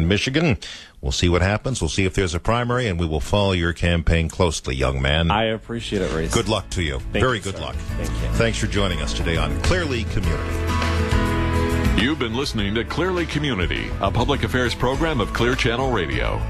in Michigan. We'll see what happens. We'll see if there's a primary, and we will follow your campaign closely, young man. I appreciate it, Reese. Good luck to you. Very good luck. Thank you. Thanks for joining us today on Clearly Community. You've been listening to Clearly Community, a public affairs program of Clear Channel Radio.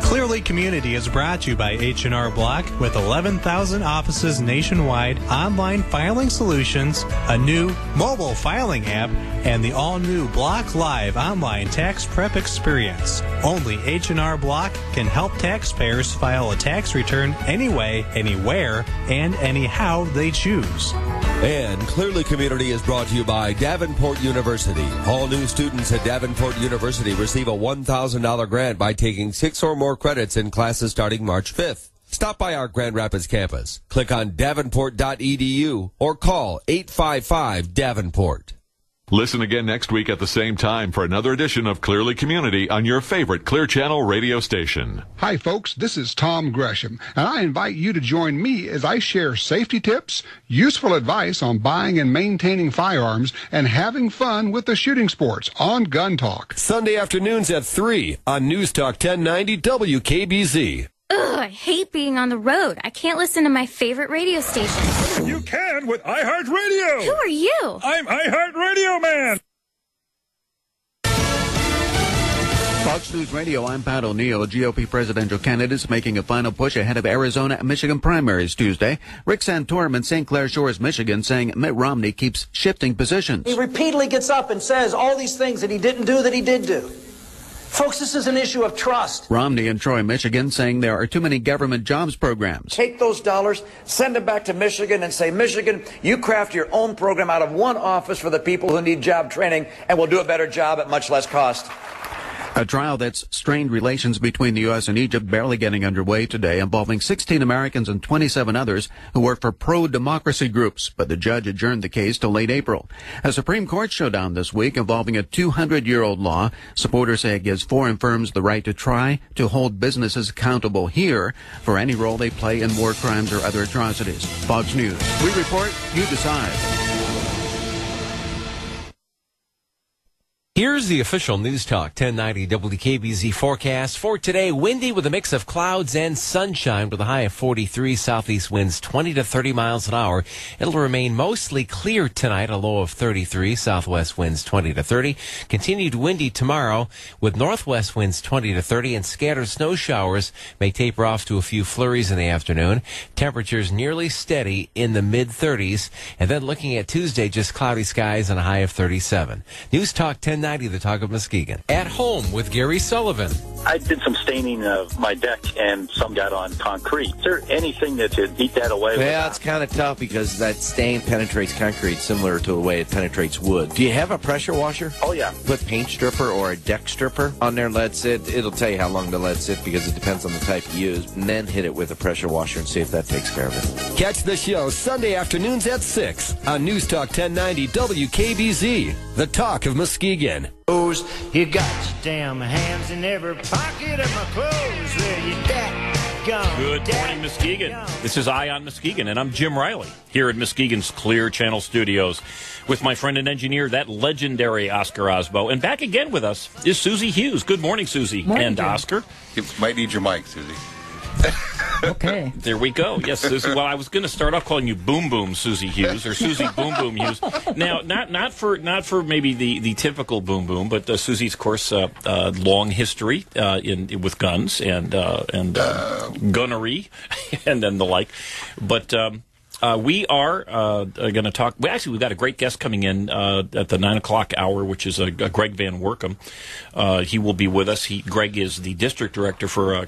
Clearly Community is brought to you by H&R Block with 11,000 offices nationwide, online filing solutions, a new mobile filing app, and the all-new Block Live online tax prep experience. Only H&R Block can help taxpayers file a tax return anyway, anywhere, and anyhow they choose. And Clearly Community is brought to you by Davenport University. All new students at Davenport University receive a $1,000 grant by taking 6 or more credits in classes starting March 5th. Stop by our Grand Rapids campus. Click on davenport.edu or call 855-DAVENPORT. Listen again next week at the same time for another edition of Clearly Community on your favorite Clear Channel radio station. Hi, folks. This is Tom Gresham, and I invite you to join me as I share safety tips, useful advice on buying and maintaining firearms, and having fun with the shooting sports on Gun Talk. Sunday afternoons at 3 on News Talk 1090 WKBZ. Ugh, I hate being on the road. I can't listen to my favorite radio station. You can with iHeartRadio. Who are you? I'm iHeartRadio Man. Fox News Radio, I'm Pat O'Neill. GOP presidential candidates making a final push ahead of Arizona and Michigan primaries Tuesday. Rick Santorum in St. Clair Shores, Michigan, saying Mitt Romney keeps shifting positions. He repeatedly gets up and says all these things that he didn't do that he did do. Folks, this is an issue of trust. Romney in Troy, Michigan, saying there are too many government jobs programs. Take those dollars, send them back to Michigan, and say, Michigan, you craft your own program out of one office for the people who need job training, and we'll do a better job at much less cost. A trial that's strained relations between the U.S. and Egypt barely getting underway today, involving 16 Americans and 27 others who work for pro-democracy groups, but the judge adjourned the case to late April. A Supreme Court showdown this week involving a 200-year-old law. Supporters say it gives foreign firms the right to try to hold businesses accountable here for any role they play in war crimes or other atrocities. Fox News. We report, you decide. Here's the official News Talk 1090 WKBZ forecast for today. Windy with a mix of clouds and sunshine with a high of 43, southeast winds 20 to 30 miles an hour. It'll remain mostly clear tonight, a low of 33, southwest winds 20 to 30. Continued windy tomorrow with northwest winds 20 to 30 and scattered snow showers may taper off to a few flurries in the afternoon. Temperatures nearly steady in the mid-30s. And then looking at Tuesday, just cloudy skies and a high of 37. News Talk 1090. The Talk of Muskegon. At home with Gary Sullivan. I did some staining of my deck and some got on concrete. Is there anything that could eat that away? Yeah, it's kind of tough because that stain penetrates concrete similar to the way it penetrates wood. Do you have a pressure washer? Oh, yeah. Put paint stripper or a deck stripper on there, lead sit. It'll tell you how long the lead sit because it depends on the type you use. And then hit it with a pressure washer and see if that takes care of it. Catch the show Sunday afternoons at 6 on News Talk 1090 WKBZ, the Talk of Muskegon. You got your damn hands in every pocket of my clothes. Where you gone? Good morning, Muskegon. This is EyeOnMuskegon, and I'm Jim Riley here at Muskegon's Clear Channel Studios with my friend and engineer, that legendary Oscar Osbo. And back again with us is Susie Hughes. Good morning, Susie. Morning, and Jim. Oscar. You might need your mic, Susie. Okay. There we go. Yes, Susie. Well, I was going to start off calling you Boom Boom Susie Hughes or Susie Boom Boom Hughes. Now, not for maybe the typical Boom Boom, but Susie's, of course, long history with guns and gunnery and then the like. But we are going to talk. We've got a great guest coming in at the 9 o'clock hour, which is Greg Van Workum. He will be with us. Greg is the district director for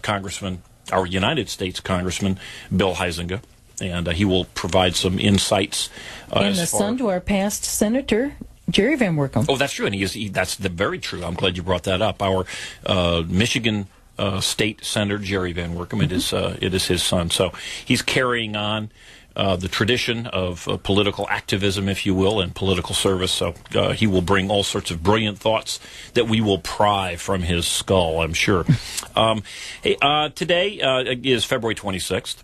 our United States Congressman Bill Huizenga, and he will provide some insights. And the son to our past Senator Jerry Van Workum. Oh, that's true, and that's very true. I'm glad you brought that up. Our Michigan State Senator Jerry Van Workum. Mm-hmm. It is his son, so he's carrying on the tradition of political activism, if you will, and political service. So he will bring all sorts of brilliant thoughts that we will pry from his skull, I'm sure. Today is February 26th,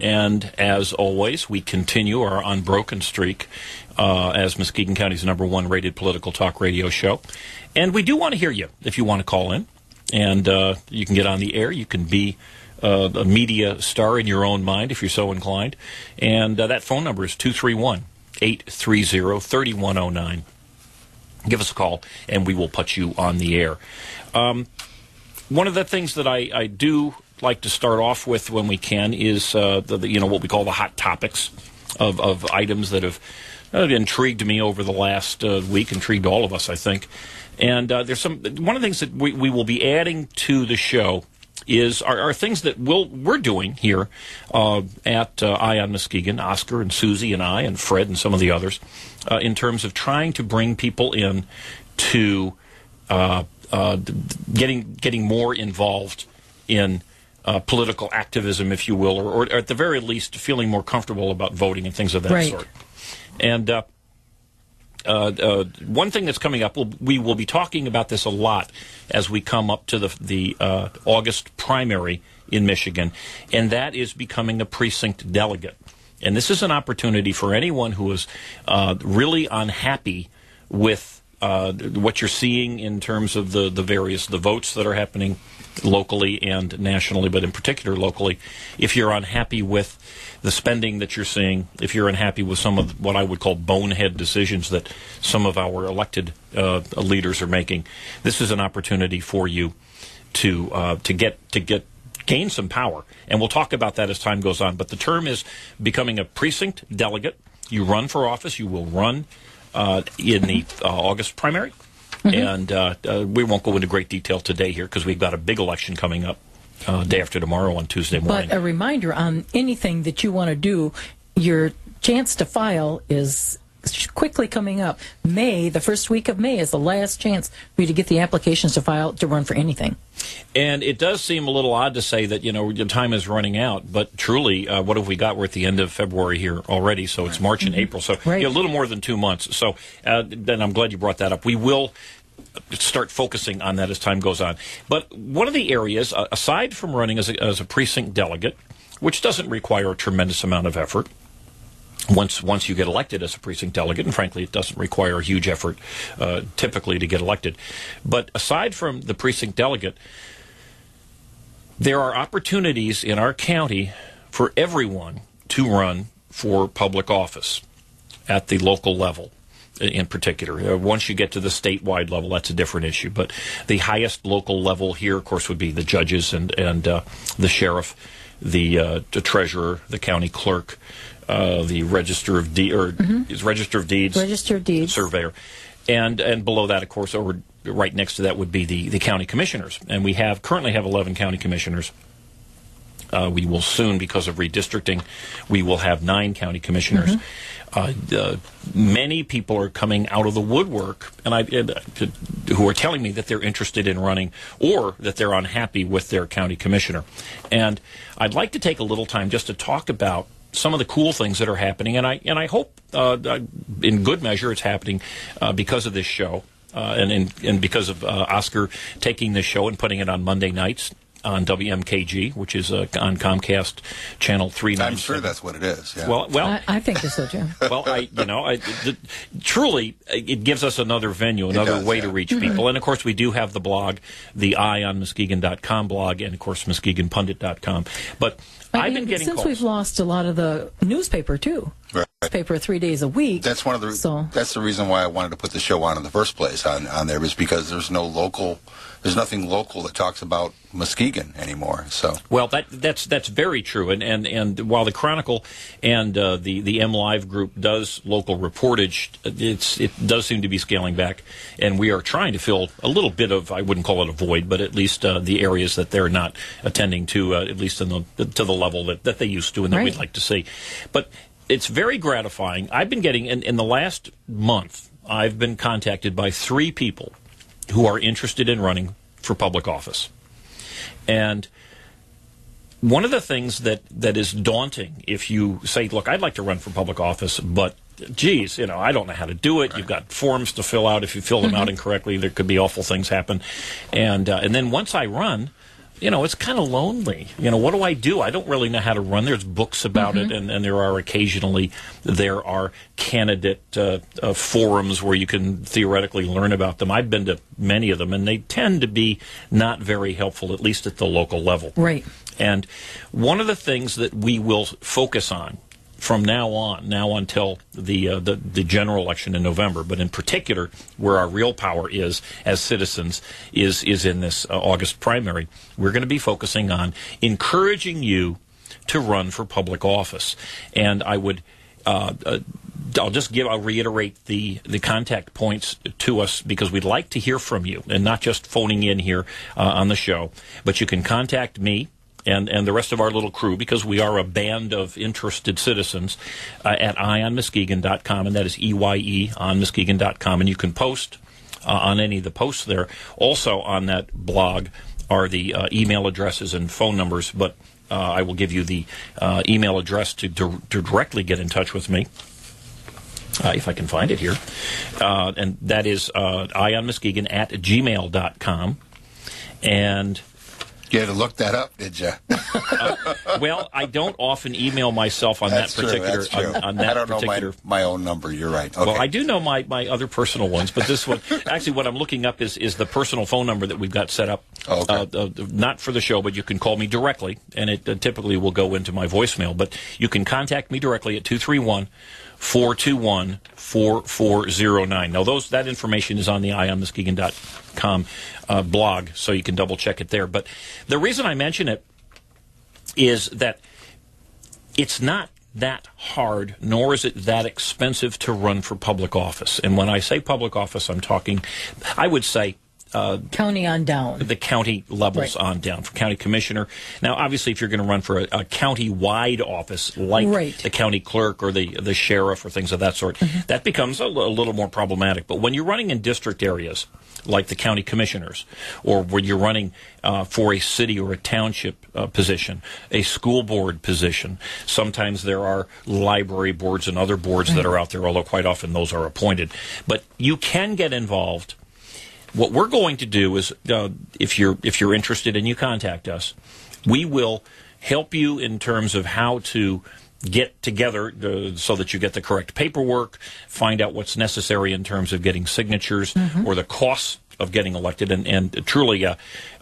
and as always, we continue our unbroken streak as Muskegon County's #1 rated political talk radio show. And we do want to hear you if you want to call in. and you can get on the air. You can be a media star in your own mind if you're so inclined. And that phone number is 231-830-3109. Give us a call, and we will put you on the air. One of the things that I do like to start off with when we can is what we call the hot topics of items that have intrigued me over the last week, intrigued all of us, I think. And one of the things that we will be adding to the show are things that we're doing here at Eye on Muskegon, Oscar and Susie and I and Fred and some of the others, in terms of trying to bring people in to getting more involved in political activism, if you will, or at the very least feeling more comfortable about voting and things of that sort. And one thing that's coming up, we will be talking about this a lot as we come up to the August primary in Michigan, and that is becoming a precinct delegate. And this is an opportunity for anyone who is really unhappy with what you're seeing in terms of the votes that are happening locally and nationally, but in particular locally. If you're unhappy with the spending that you're seeing, if you're unhappy with some of what I would call bonehead decisions that some of our elected leaders are making, this is an opportunity for you to gain some power. And we'll talk about that as time goes on. But the term is becoming a precinct delegate. You run for office. You will run in the August primary. And we won't go into great detail today here because we've got a big election coming up day after tomorrow on Tuesday morning. But a reminder on anything that you want to do, your chance to file is quickly coming up. The first week of May is the last chance for you to get the applications to file to run for anything. And it does seem a little odd to say that, your time is running out, but truly, what have we got? We're at the end of February here already, so it's March and April, so a little more than 2 months. So then I'm glad you brought that up. We will start focusing on that as time goes on. But one of the areas, aside from running as a precinct delegate, which doesn't require a tremendous amount of effort, once you get elected as a precinct delegate, and frankly it doesn't require a huge effort typically to get elected, but aside from the precinct delegate, there are opportunities in our county for everyone to run for public office at the local level in particular. Once you get to the statewide level, that's a different issue, but the highest local level here, of course, would be the judges and the sheriff, the treasurer, the county clerk, the Register of Deeds, surveyor, and below that, of course, over right next to that would be the county commissioners, and we currently have 11 county commissioners. We will soon, because of redistricting, we will have 9 county commissioners. Many people are coming out of the woodwork, who are telling me that they're interested in running or that they're unhappy with their county commissioner. And I'd like to take a little time just to talk about some of the cool things that are happening, and I hope, in good measure, it's happening because of this show, and because of Oscar taking this show and putting it on Monday nights on WMKG, which is on Comcast Channel 397. I'm sure that's what it is. Yeah. Well, I think so too. Well, truly, it gives us another venue, another way to reach people. And of course, we do have the blog, the EyeOnMuskegon.com blog, and of course, MuskegonPundit.com. But I've been getting since calls. We've lost a lot of the newspaper too. Right. Newspaper 3 days a week. That's one of the. That's the reason why I wanted to put the show on in the first place on there, was because there's nothing local that talks about Muskegon anymore. So well, that's very true. And while the Chronicle and the M Live group does local reportage, it does seem to be scaling back, and we are trying to fill a little bit of, I wouldn't call it a void, but at least the areas that they're not attending to, at least to the level that they used to and that we'd like to see. But it's very gratifying. I've been getting, in the last month, I've been contacted by 3 people who are interested in running for public office. And one of the things that is daunting, if you say, look, I'd like to run for public office, but geez, I don't know how to do it. You've got forms to fill out. If you fill them out incorrectly, there could be awful things happen. And then once I run, it's kind of lonely. What do I do? I don't really know how to run. There's books about it, and there are candidate forums where you can theoretically learn about them. I've been to many of them, and they tend to be not very helpful, at least at the local level. Right. And one of the things that we will focus on from now until the general election in November, but in particular where our real power is as citizens is in this August primary. We're going to be focusing on encouraging you to run for public office. And I would I'll reiterate the contact points to us, because we'd like to hear from you, and not just phoning in here on the show, but you can contact me and the rest of our little crew, because we are a band of interested citizens, at EyeOnMuskegon.com, and that is EYE on Muskegon.com, and you can post on any of the posts there. Also on that blog are the email addresses and phone numbers, but I will give you the email address to directly get in touch with me, if I can find it here, and that is EyeOnMuskegon at gmail.com, and you had to look that up, did you? Well, I don't often email myself on that's that particular. True, that's true. On that I don't particular, know my own number. You're right. Okay. Well, I do know my other personal ones, but this one, actually, what I'm looking up is the personal phone number that we've got set up. Okay. Not for the show, but you can call me directly, and it typically will go into my voicemail. But you can contact me directly at 231-421-4409. Now, that information is on the EyeOnMuskegon.com blog, so you can double check it there. But the reason I mention it is that it's not that hard, nor is it that expensive to run for public office. And when I say public office, I'm talking, I would say, county on down. The county levels on down, for county commissioner. Now, obviously, if you're going to run for a county-wide office like the county clerk or the sheriff or things of that sort, that becomes a little more problematic. But when you're running in district areas like the county commissioners, or when you're running for a city or a township position, a school board position, sometimes there are library boards and other boards that are out there, although quite often those are appointed. But you can get involved. What we're going to do is, if you're interested and you contact us, we will help you in terms of how to get together so that you get the correct paperwork, find out what's necessary in terms of getting signatures or the costs of getting elected. And truly,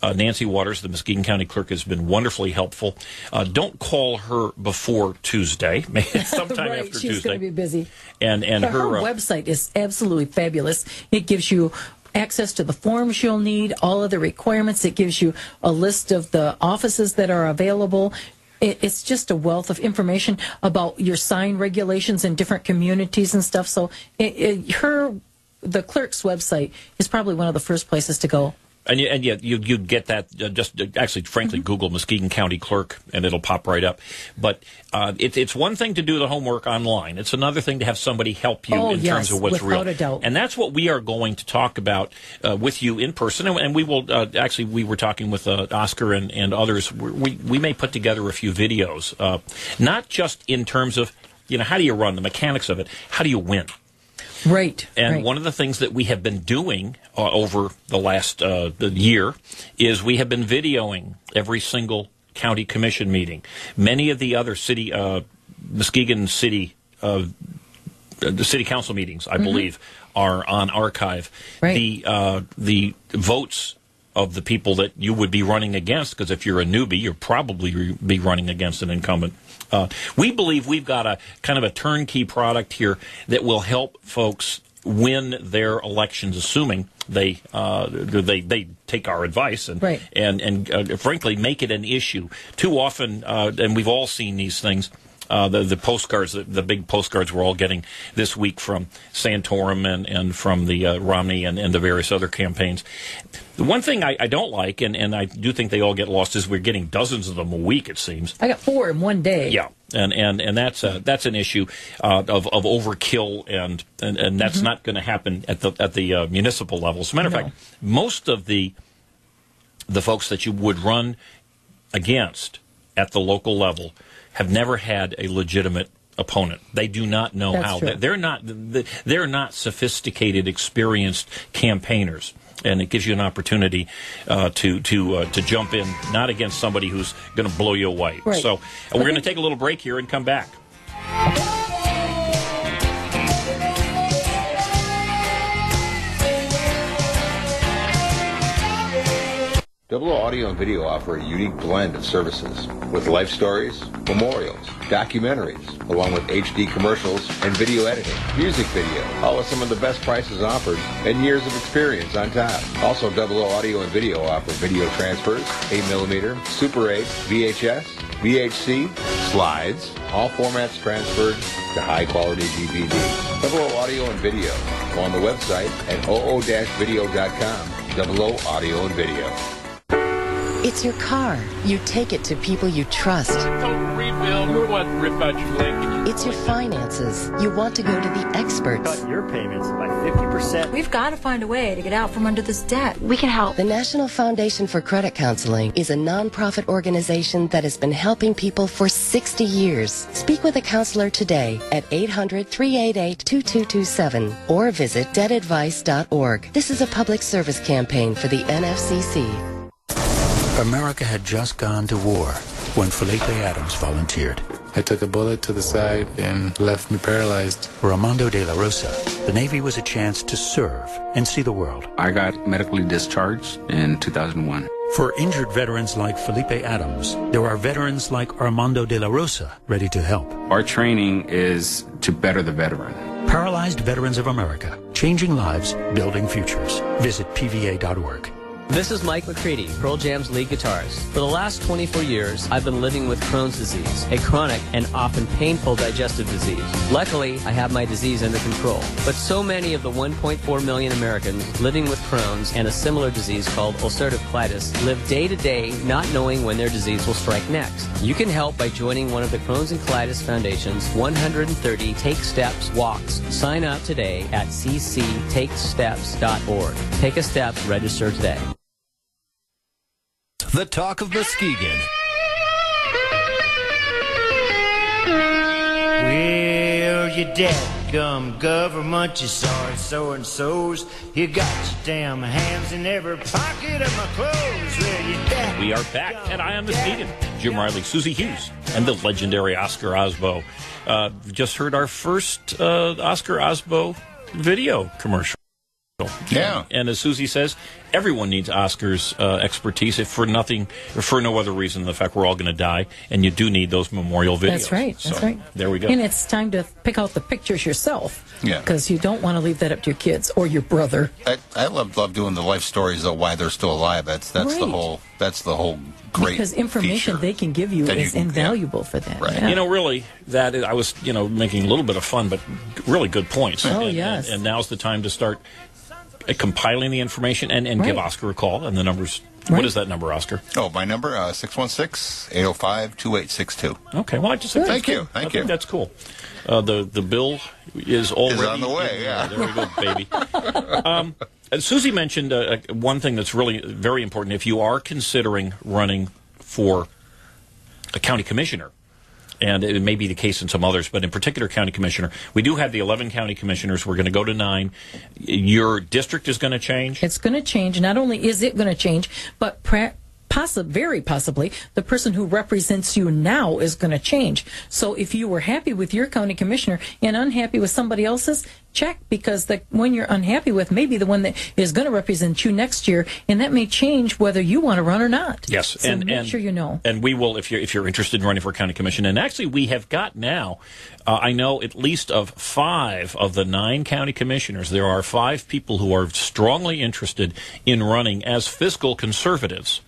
Nancy Waters, the Muskegon County Clerk, has been wonderfully helpful. Don't call her before Tuesday, sometime after Tuesday. She's going to be busy. And her website is absolutely fabulous. It gives you access to the forms you'll need, all of the requirements. It gives you a list of the offices that are available. It's just a wealth of information about your sign regulations in different communities and stuff. So the clerk's website is probably one of the first places to go. And you'd get that, actually, frankly, Google Muskegon County Clerk, and it'll pop right up. But it's one thing to do the homework online. It's another thing to have somebody help you in terms of what's real. Without a doubt. And that's what we are going to talk about with you in person. And we will, actually, we were talking with Oscar and others. We may put together a few videos, not just in terms of, how do you run, the mechanics of it, how do you win? Right. And one of the things that we have been doing over the last year is we have been videoing every single county commission meeting. Many of the other city, Muskegon City, the city council meetings, I believe, are on archive. Right. The votes of the people that you would be running against, because if you're a newbie, you'll probably be running against an incumbent. We believe we've got a kind of a turnkey product here that will help folks win their elections, assuming they take our advice and frankly make it an issue. Too often, and we've all seen these things. The postcards, the big postcards we're all getting this week from Santorum and from the Romney and the various other campaigns. The one thing I don't like, and I do think they all get lost, is we're getting dozens of them a week, it seems. I got 4 in one day. Yeah, and that's an issue of overkill, and that's not going to happen at the municipal level. As a matter of fact, most of the folks that you would run against at the local level have never had a legitimate opponent. They do not know That's how. true. They're not sophisticated, experienced campaigners. And it gives you an opportunity to jump in, not against somebody who's going to blow you away. Right. So we're going to take a little break here and come back. Double O Audio and Video offer a unique blend of services with life stories, memorials, documentaries, along with HD commercials and video editing, music video, all with some of the best prices and offers and years of experience on top. Also, Double O Audio and Video offer video transfers, 8mm, Super 8, VHS, VHC, slides, all formats transferred to high-quality DVD. Double O Audio and Video. Go on the website at oo-video.com. Double O Audio and Video. It's your car. You take it to people you trust. Total rebuild. We want to rip out your leg. It's your finances. You want to go to the experts. Cut your payments by 50%. We've got to find a way to get out from under this debt. We can help. The National Foundation for Credit Counseling is a nonprofit organization that has been helping people for 60 years. Speak with a counselor today at 800-388-2227 or visit debtadvice.org. This is a public service campaign for the NFCC. America had just gone to war when Felipe Adams volunteered. I took a bullet to the side and left me paralyzed. For Armando de la Rosa, the Navy was a chance to serve and see the world. I got medically discharged in 2001. For injured veterans like Felipe Adams, there are veterans like Armando de la Rosa ready to help. Our training is to better the veteran. Paralyzed Veterans of America, changing lives, building futures. Visit PVA.org. This is Mike McCready, Pearl Jam's lead guitarist. For the last 24 years, I've been living with Crohn's disease, a chronic and often painful digestive disease. Luckily, I have my disease under control. But so many of the 1.4 million Americans living with Crohn's and a similar disease called ulcerative colitis live day to day not knowing when their disease will strike next. You can help by joining one of the Crohn's and Colitis Foundation's 130 Take Steps walks. Sign up today at cctakesteps.org. Take a step, register today. The Talk of Muskegon. Well, you dadgum government, you sorry so-and-sos. You got your damn hands in every pocket of my clothes. Well, you dadgum. We are back at EyeOnMuskegon. Jim Riley, Susie Hughes, and the legendary Oscar Osbo. Just heard our first Oscar Osbo video commercial. Yeah. And as Susie says, everyone needs Oscar's expertise, if for no other reason than the fact we're all going to die, and you do need those memorial videos. That's right. That's right. There we go. And it's time to pick out the pictures yourself. Yeah. Because you don't want to leave that up to your kids or your brother. I love doing the life stories of why they're still alive. That's Right. the whole great Because information feature they can give you that is invaluable for that. Right. Yeah. Really, I was, making a little bit of fun, but really good points. Oh, yes. And now's the time to start compiling the information and give Oscar a call. And the numbers, what is that number, Oscar? Oh, my number, 616-805-2862. Okay, well, I just said Thank you. I think that's cool. The bill is already on the way, yeah. There we go, baby. Susie mentioned one thing that's really very important. If you are considering running for a county commissioner, and it may be the case in some others, but in particular county commissioner, we do have the 11 county commissioners. We're going to go to 9. Your district is going to change? It's going to change. Not only is it going to change, but very possibly, the person who represents you now is going to change. So if you were happy with your county commissioner and unhappy with somebody else's, check, because the one you're unhappy with may be the one that is going to represent you next year, and that may change whether you want to run or not. Yes, so make sure you know. And we will, if you're interested in running for county commission, and actually we have got now, I know at least of 5 of the 9 county commissioners, there are 5 people who are strongly interested in running as fiscal conservatives.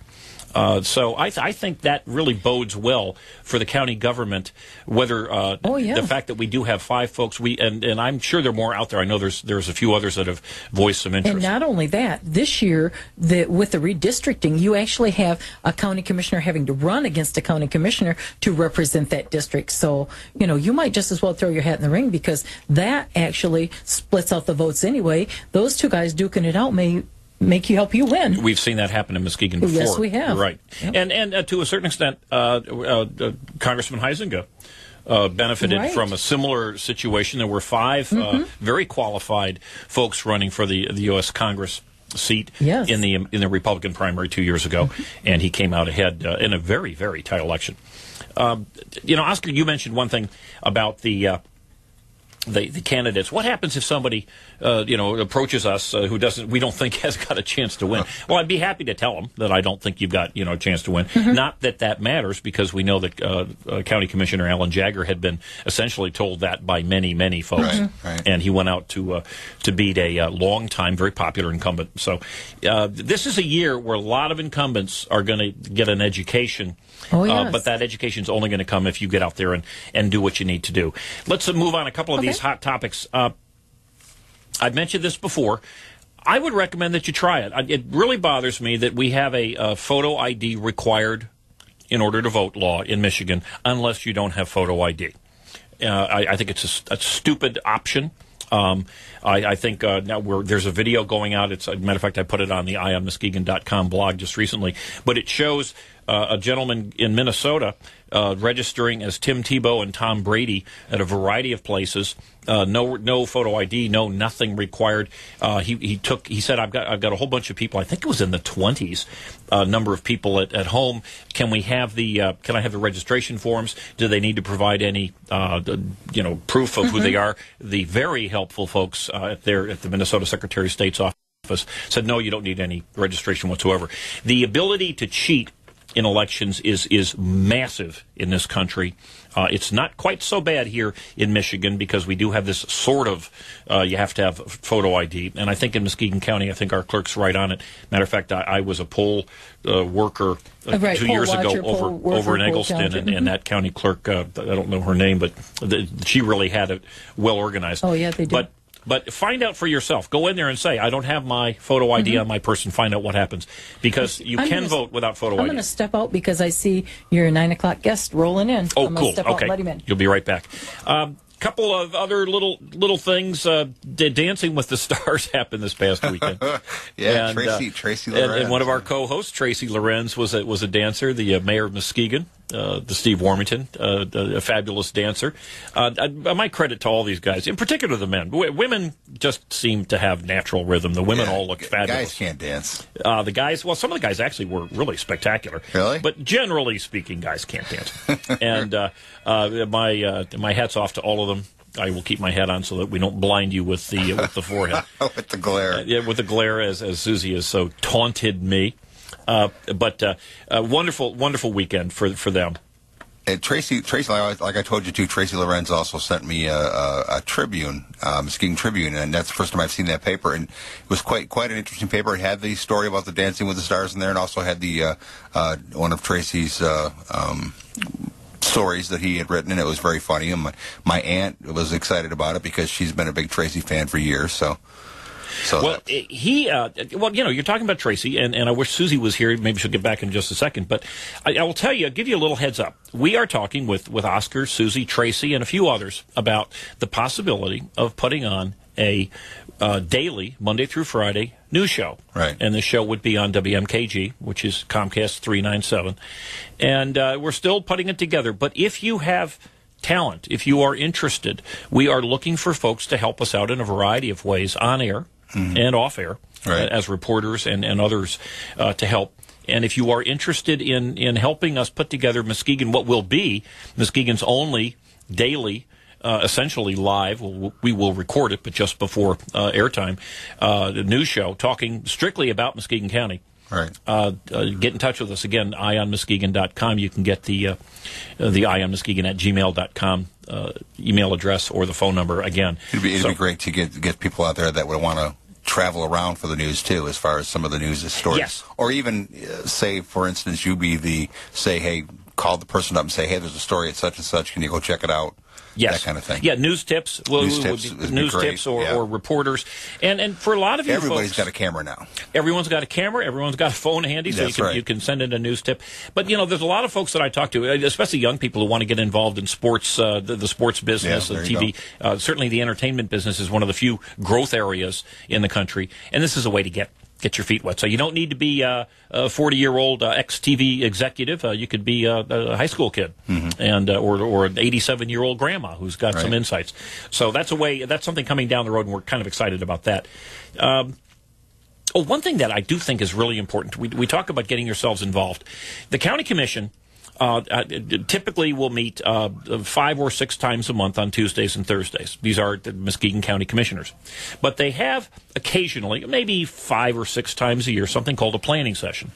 So I think that really bodes well for the county government, whether the fact that we do have 5 folks, and I'm sure there are more out there. I know there's a few others that have voiced some interest. And not only that, this year, with the redistricting, you actually have a county commissioner having to run against a county commissioner to represent that district. So, you might just as well throw your hat in the ring, because that actually splits out the votes anyway. Those 2 guys duking it out may help you win. We've seen that happen in Muskegon before. Yes, we have. Right. Yep. And to a certain extent, Congressman Huizenga benefited from a similar situation. There were 5 very qualified folks running for the U.S. Congress seat in the Republican primary 2 years ago, and he came out ahead in a very, very tight election. Oscar, you mentioned one thing about the candidates. What happens if somebody, approaches us who we don't think has got a chance to win? Well, I'd be happy to tell them that I don't think you've got, a chance to win. Not that matters, because we know that County Commissioner Alan Jagger had been essentially told that by many, many folks, and he went out to beat a long-time, very popular incumbent. So this is a year where a lot of incumbents are going to get an education. But that education is only going to come if you get out there and do what you need to do. Let's move on a couple of these hot topics. I've mentioned this before. I would recommend that you try it. It really bothers me that we have a photo ID required in order to vote law in Michigan unless you don't have photo ID. I think it's a stupid option. I think now there's a video going out. As a matter of fact, I put it on the EyeOnMuskegon.com blog just recently. But it shows a gentleman in Minnesota registering as Tim Tebow and Tom Brady at a variety of places. No photo ID, nothing required. He said, I've got a whole bunch of people. I think it was in the 20s. Number of people at home. Can I have the registration forms? Do they need to provide any proof of who they are? The very helpful folks at the Minnesota Secretary of State's office said, no, you don't need any registration whatsoever. The ability to cheat in elections is massive in this country. It's not quite so bad here in Michigan because we do have this sort of, you have to have photo ID. And I think in Muskegon County, I think our clerk's right on it. Matter of fact, I was a poll worker 2 years ago over in Eggleston, and that county clerk, I don't know her name, but she really had it well organized. Oh, yeah, they do. But find out for yourself. Go in there and say, I don't have my photo ID on my person. Find out what happens. Because you can vote without photo ID. I'm going to step out because I see your 9 o'clock guest rolling in. Oh, I'm cool. Step out and let him in. You'll be right back. Couple of other little things. Dancing with the Stars happened this past weekend. And, Tracy Lorenz. And one of our co-hosts, Tracy Lorenz, was a dancer. The mayor of Muskegon, the Steve Warmington, a fabulous dancer. My credit to all these guys, in particular the men. Women just seem to have natural rhythm. The women all look fabulous. Guys can't dance. The guys, well, some of the guys actually were really spectacular. Really? But generally speaking, guys can't dance. And my hat's off to all of them. I will keep my hat on so that we don't blind you with the forehead. With the glare. With the glare, as Susie has so taunted me. But wonderful weekend for them. And Tracy, like I told you too, Tracy Lorenz also sent me a Tribune, Muskegon Tribune, and that's the first time I've seen that paper. And it was quite an interesting paper. It had the story about the Dancing with the Stars in there, and also had the one of Tracy's stories that he had written, and it was very funny. And my aunt was excited about it because she's been a big Tracy fan for years. So you're talking about Tracy, and I wish Susie was here. Maybe she'll get back in just a second. But I will tell you, I'll give you a little heads up. We are talking with Oscar, Susie, Tracy, and a few others about the possibility of putting on a daily, Monday through Friday, news show. Right. And the show would be on WMKG, which is Comcast 397. And we're still putting it together. But if you have talent, if you are interested, we are looking for folks to help us out in a variety of ways, on air and off air, as reporters and others to help. And if you are interested in helping us put together Muskegon, what will be Muskegon's only daily, essentially live, we will record it, but just before airtime, the news show talking strictly about Muskegon County. Right. Get in touch with us. Again, EyeOnMuskegon.com. You can get the EyeOnMuskegon@gmail.com email address or the phone number again. It'd be great to get people out there that would want to travel around for the news too, as far as some of the news stories. Yes. Or even say, for instance, hey, call the person up and say, hey, there's a story at such and such. Can you go check it out? Yes. That kind of thing. Yeah, news tips. News tips or reporters. And for a lot of you everybody's folks, got a camera now. Everyone's got a camera. Everyone's got a phone handy, so you can send in a news tip. But, there's a lot of folks that I talk to, especially young people who want to get involved in sports, the sports business, the TV. Certainly the entertainment business is one of the few growth areas in the country. And this is a way to get get your feet wet. So you don't need to be a 40-year-old ex-TV executive. You could be a high school kid, and or an 87-year-old grandma who's got some insights. So that's something coming down the road, and we're kind of excited about that. One thing that I do think is really important, we talk about getting yourselves involved. The county commission typically will meet 5 or 6 times a month on Tuesdays and Thursdays. These are the Muskegon County Commissioners. But they have occasionally, maybe 5 or 6 times a year, something called a planning session.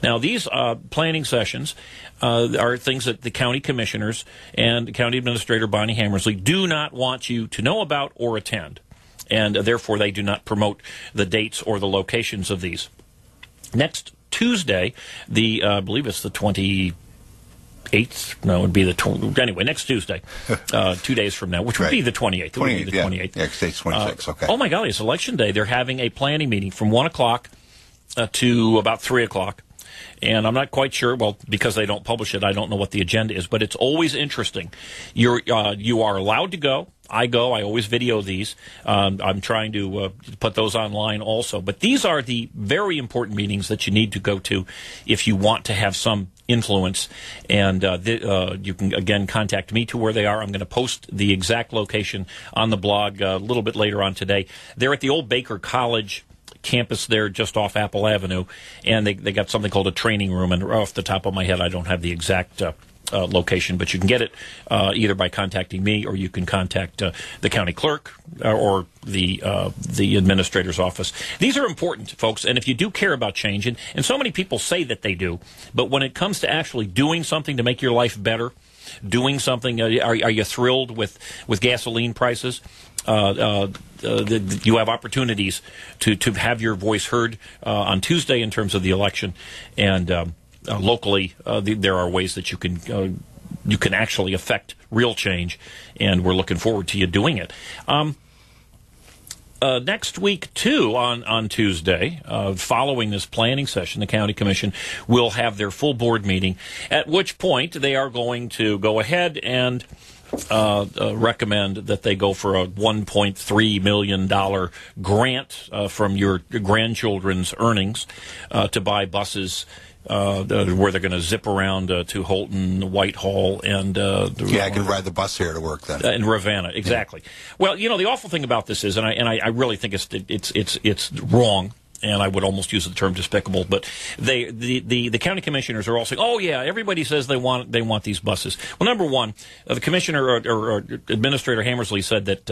Now, these planning sessions are things that the county commissioners and County Administrator Bonnie Hammersley do not want you to know about or attend. And therefore, they do not promote the dates or the locations of these. Next Tuesday, I believe it's the 28th. No, it would be anyway, next Tuesday, 2 days from now, which would be the 28th. 28th, the 28th. Yeah, state's 26, okay. Oh, my golly, it's Election Day. They're having a planning meeting from 1 o'clock to about 3 o'clock. And I'm not quite sure, well, because they don't publish it, I don't know what the agenda is, but it's always interesting. You are allowed to go. I go. I always video these. I'm trying to put those online also. But these are the very important meetings that you need to go to if you want to have some influence. And you can, again, contact me to where they are. I'm going to post the exact location on the blog a little bit later on today. They're at the old Baker College campus there just off Apple Avenue, and they got something called a training room, and off the top of my head I don't have the exact location, but you can get it either by contacting me, or you can contact the county clerk or the administrator's office. These are important, folks, and if you do care about change, and so many people say that they do, but when it comes to actually doing something to make your life better, doing something, are you thrilled with gasoline prices? You have opportunities to have your voice heard on Tuesday in terms of the election, and locally there are ways that you can actually affect real change, and we're looking forward to you doing it. Next week, too, on Tuesday, following this planning session, the County Commission will have their full board meeting, at which point they are going to go ahead and recommend that they go for a $1.3 million grant from your grandchildren's earnings to buy buses where they're going to zip around to Holton, Whitehall, and I can ride the bus here to work then. In Ravenna, exactly. Yeah. Well, the awful thing about this is, and I really think it's wrong. And I would almost use the term despicable, but the county commissioners are all saying, "Oh yeah, everybody says they want these buses." Well, number one, the commissioner or Administrator Hammersley said that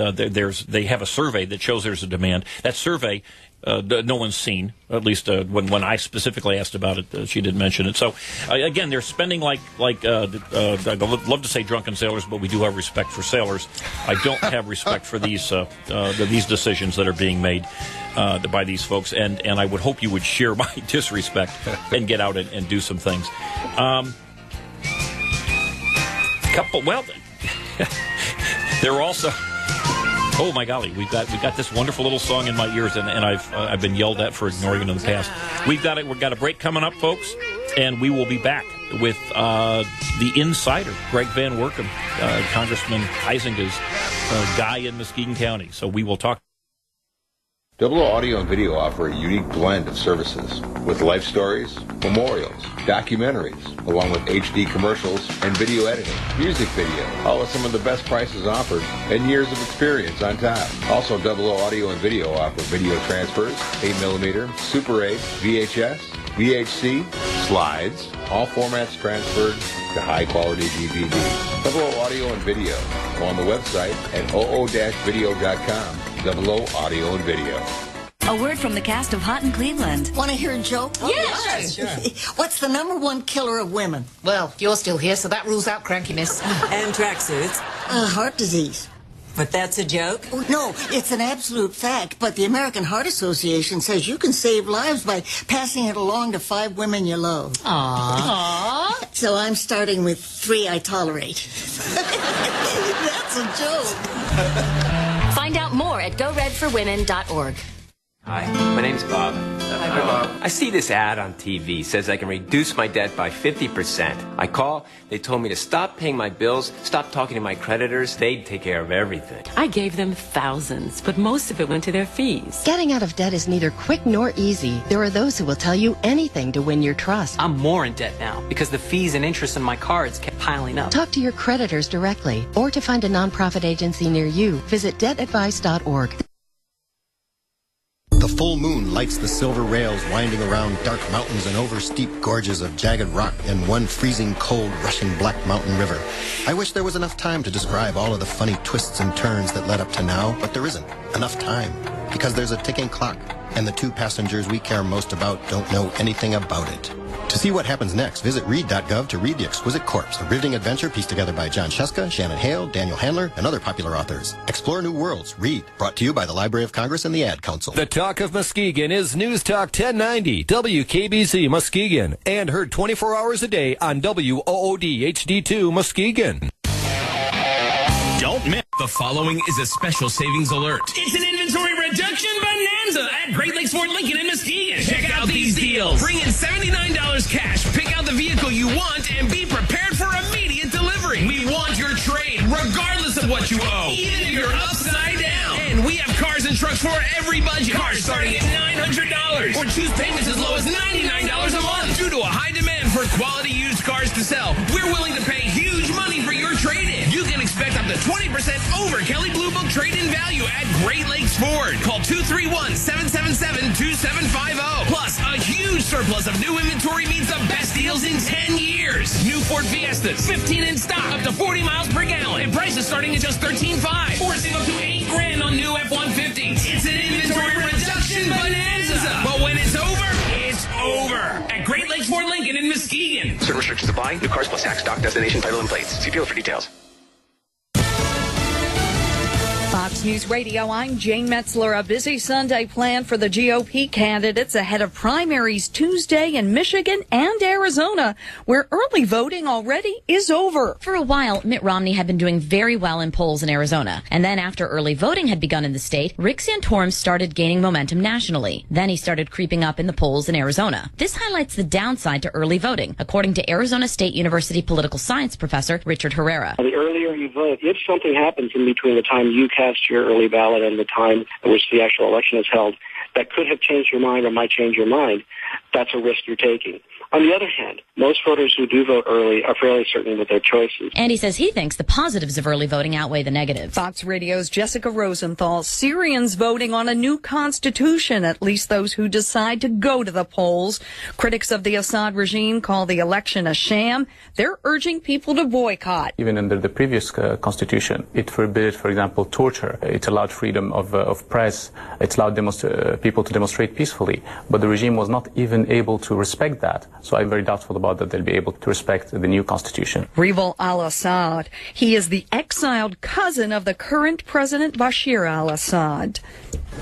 they have a survey that shows there's a demand. That survey no one's seen. At least when I specifically asked about it, she didn't mention it. So again, they're spending like I'd love to say drunken sailors, but we do have respect for sailors. I don't have respect for these decisions that are being made by these folks, and I would hope you would share my disrespect and get out and do some things. They're also. Oh my golly, we've got this wonderful little song in my ears, and I've been yelled at for ignoring it in the past. We've got a break coming up, folks, and we will be back with the Insider, Greg Van Werkum, Congressman Huizenga's guy in Muskegon County. So we will talk. Double O Audio and Video offer a unique blend of services with life stories, memorials, documentaries, along with HD commercials and video editing, music video, all with some of the best prices offered and years of experience on top. Also, Double O Audio and Video offer video transfers, 8mm, Super 8, VHS, VHC, slides, all formats transferred to high-quality DVD. Double O Audio and Video. Go on the website at oo-video.com. Double O Audio and Video. A word from the cast of Hot in Cleveland. Want to hear a joke? Oh, yes. Sure. What's the #1 killer of women? Well, you're still here, so that rules out crankiness. And tracksuits. Heart disease. But that's a joke? No, it's an absolute fact. But the American Heart Association says you can save lives by passing it along to 5 women you love. Aww. So I'm starting with 3 I tolerate. That's a joke. Find out more at goredforwomen.org. Hi, my name's Bob. Hi, Bob. I see this ad on TV. Says I can reduce my debt by 50%. I call. They told me to stop paying my bills, stop talking to my creditors. They'd take care of everything. I gave them thousands, but most of it went to their fees. Getting out of debt is neither quick nor easy. There are those who will tell you anything to win your trust. I'm more in debt now because the fees and interest on my cards kept piling up. Talk to your creditors directly, or to find a nonprofit agency near you, visit debtadvice.org. The full moon lights the silver rails winding around dark mountains and over steep gorges of jagged rock and one freezing cold rushing black mountain river. I wish there was enough time to describe all of the funny twists and turns that led up to now, but there isn't enough time because there's a ticking clock and the two passengers we care most about don't know anything about it. To see what happens next, visit read.gov to read The Exquisite Corpse, a riveting adventure pieced together by John Sheska, Shannon Hale, Daniel Handler, and other popular authors. Explore new worlds. Read. Brought to you by the Library of Congress and the Ad Council. The Talk of Muskegon is News Talk 1090, WKBZ Muskegon, and heard 24 hours a day on WOOD HD2 Muskegon. Don't miss. The following is a special savings alert. It's an inventory reduction bonanza at Great Lakes Ford Lincoln in Muskegon. Check out these deals. Bring in $79 cash, pick out the vehicle you want, and be prepared for immediate delivery. We want your trade, regardless of what you owe, even if you're upside down. And we have cars and trucks for every budget. Cars starting at $900, or choose payments as low as $99 a month. Due to a high demand for quality used cars to sell, we're willing to pay huge money for your trade-in. You can expect up to 20% over Kelley Blue Book trade-in value at Great Lakes Ford. Call 231-777-2750. Plus, a huge surplus of new inventory means the best deals in 10 years. New Ford Fiestas, 15 in stock, up to 40 miles per gallon, and prices starting at just $13,500. Or save up to $8,000 on new F-150s. It's an inventory reduction bonanza. But when it's over, it's over. At Great Lakes Ford Lincoln in Muskegon. Certain restrictions apply. New cars plus tax, stock, destination, title, and plates. See dealer for details. Fox News Radio, I'm Jane Metzler. A busy Sunday planned for the GOP candidates ahead of primaries Tuesday in Michigan and Arizona, where early voting already is over. For a while, Mitt Romney had been doing very well in polls in Arizona. And then after early voting had begun in the state, Rick Santorum started gaining momentum nationally. Then he started creeping up in the polls in Arizona. This highlights the downside to early voting, according to Arizona State University political science professor Richard Herrera. The earlier you vote, if something happens in between the time you cast your early ballot and the time at which the actual election is held that could have changed your mind or might change your mind, that's a risk you're taking. On the other hand, most voters who do vote early are fairly certain with their choices. And he says he thinks the positives of early voting outweigh the negatives. Fox Radio's Jessica Rosenthal. Syrians voting on a new constitution, at least those who decide to go to the polls. Critics of the Assad regime call the election a sham. They're urging people to boycott. Even under the previous constitution, it forbid, for example, torture. It allowed freedom of press. It allowed people to demonstrate peacefully. But the regime was not even able to respect that. So I'm very doubtful about that they'll be able to respect the new constitution. Rival al-Assad. He is the exiled cousin of the current President Bashir al-Assad.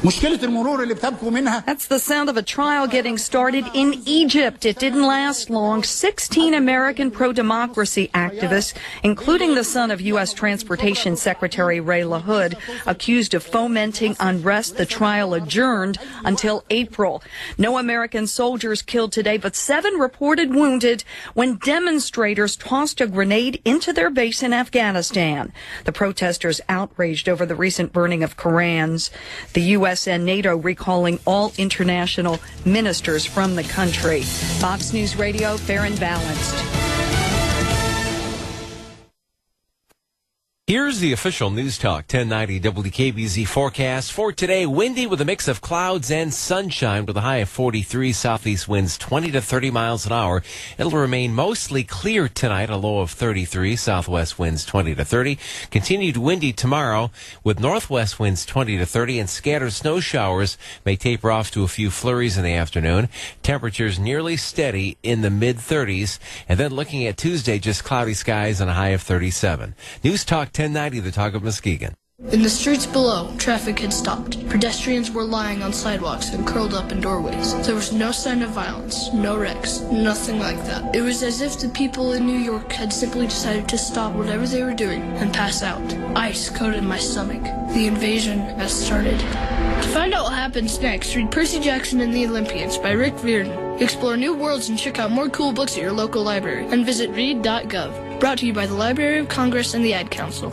That's the sound of a trial getting started in Egypt. It didn't last long. 16 American pro-democracy activists, including the son of U.S. Transportation Secretary Ray LaHood, accused of fomenting unrest. The trial adjourned until April. No American soldiers killed today, but 7 reported wounded when demonstrators tossed a grenade into their base in Afghanistan. The protesters outraged over the recent burning of Korans. The U.S. and NATO recalling all international ministers from the country. Fox News Radio, fair and balanced. Here's the official News Talk 1090 WKBZ forecast for today. Windy with a mix of clouds and sunshine with a high of 43. Southeast winds 20 to 30 miles an hour. It'll remain mostly clear tonight, a low of 33. Southwest winds 20 to 30. Continued windy tomorrow with northwest winds 20 to 30, and scattered snow showers may taper off to a few flurries in the afternoon. Temperatures nearly steady in the mid-30s. And then looking at Tuesday, just cloudy skies and a high of 37. News Talk 1090, the Talk of Muskegon. In the streets below, traffic had stopped. Pedestrians were lying on sidewalks and curled up in doorways. There was no sign of violence, no wrecks, nothing like that. It was as if the people in New York had simply decided to stop whatever they were doing and pass out. Ice coated my stomach. The invasion has started. To find out what happens next, read Percy Jackson and the Olympians by Rick Riordan. Explore new worlds and check out more cool books at your local library. And visit read.gov. Brought to you by the Library of Congress and the Ad Council.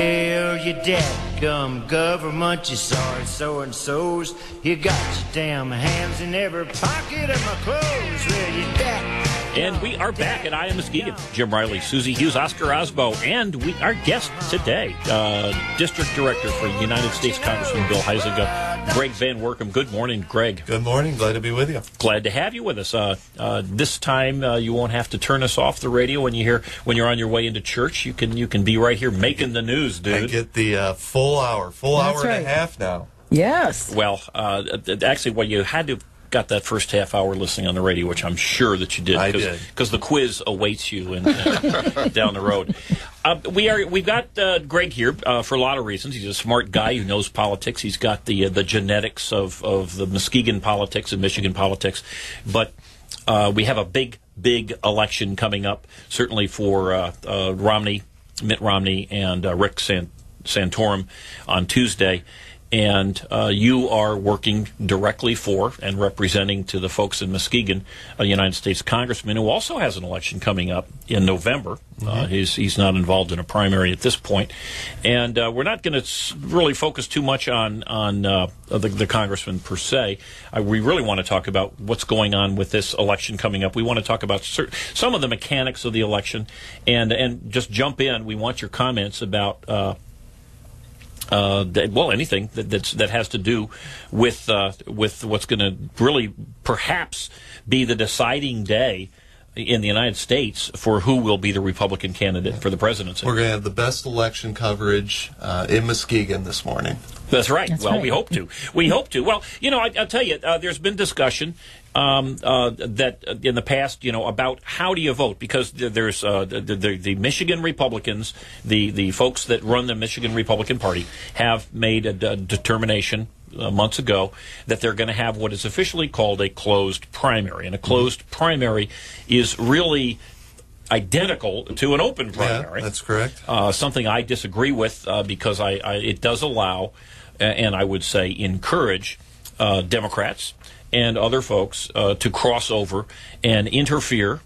Hell, you dadgum government, you sorry so-and-sos. You got your damn hands in every pocket of my clothes. Well, you And we are back at EyeOnMuskegon. Jim Riley, Susie Hughes, Oscar Osbo, and our guest today, District Director for United States Congressman Bill Huizenga, Greg Van Workum. Good morning, Greg. Good morning. Glad to be with you. Glad to have you with us. This time, you won't have to turn us off the radio when you're on your way into church. You can be right here making the news, dude. I get the full hour That's and right. a half now. Yes. Well, actually, you had to got that first half hour listening on the radio, which I'm sure that you did. I did. Because the quiz awaits you down the road. We've got Greg here for a lot of reasons. He's a smart guy who knows politics. He's got the genetics of the Muskegon politics and Michigan politics. But we have a big election coming up, certainly for Mitt Romney and Rick Santorum on Tuesday. And you are working directly for and representing to the folks in Muskegon a United States congressman who also has an election coming up in November. He's not involved in a primary at this point. And we're not going to really focus too much on the congressman per se. We really want to talk about what's going on with this election coming up. We want to talk about some of the mechanics of the election and just jump in. We want your comments about anything that has to do with what's going to really perhaps be the deciding day in the United States for who will be the Republican candidate for the presidency. We're going to have the best election coverage in Muskegon this morning. That's right. We hope to. We hope to. Well, I'll tell you, there's been discussion that in the past, about how do you vote, because there's the Michigan Republicans, the folks that run the Michigan Republican Party have made a determination months ago that they're going to have what is officially called a closed primary, and a closed primary is really identical to an open primary. Yeah, that's correct. Something I disagree with because it does allow, and I would say encourage, Democrats and other folks to cross over and interfere,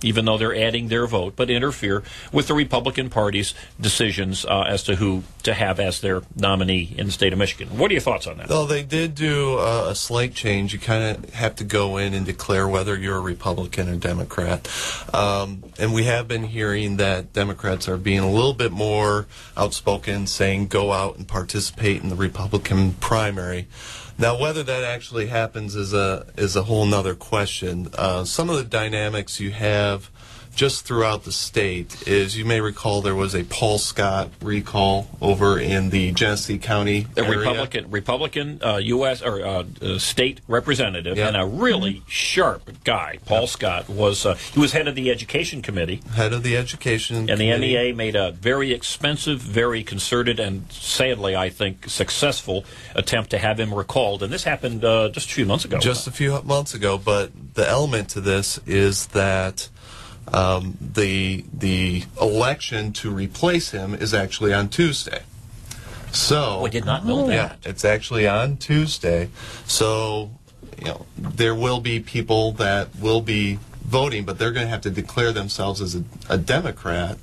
even though they're adding their vote, but interfere with the Republican Party's decisions as to who to have as their nominee in the state of Michigan. What are your thoughts on that? Well, they did do a slight change. You kind of have to go in and declare whether you're a Republican or Democrat. And we have been hearing that Democrats are being a little bit more outspoken, saying go out and participate in the Republican primary. Now, whether that actually happens is a whole nother question. Some of the dynamics you have just throughout the state is, you may recall, there was a Paul Scott recall over in the Genesee County area. Republican U.S. or state representative, and a really sharp guy. Paul Scott was he was head of the Education Committee. Head of the Education and Committee. And the MEA made a very expensive, very concerted, and sadly, I think, successful attempt to have him recalled. And this happened just a few months ago. Just a few months ago. But the element to this is that the election to replace him is actually on Tuesday. So I did not know that. Yeah, it's actually on Tuesday. So, there will be people that will be voting, but they're going to have to declare themselves as a Democrat.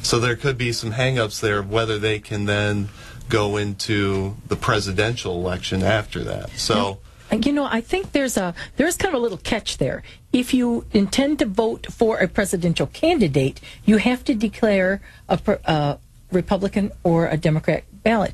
So there could be some hang-ups there of whether they can then go into the presidential election after that. So, I think there's kind of a little catch there. If you intend to vote for a presidential candidate, you have to declare a Republican or a Democrat ballot.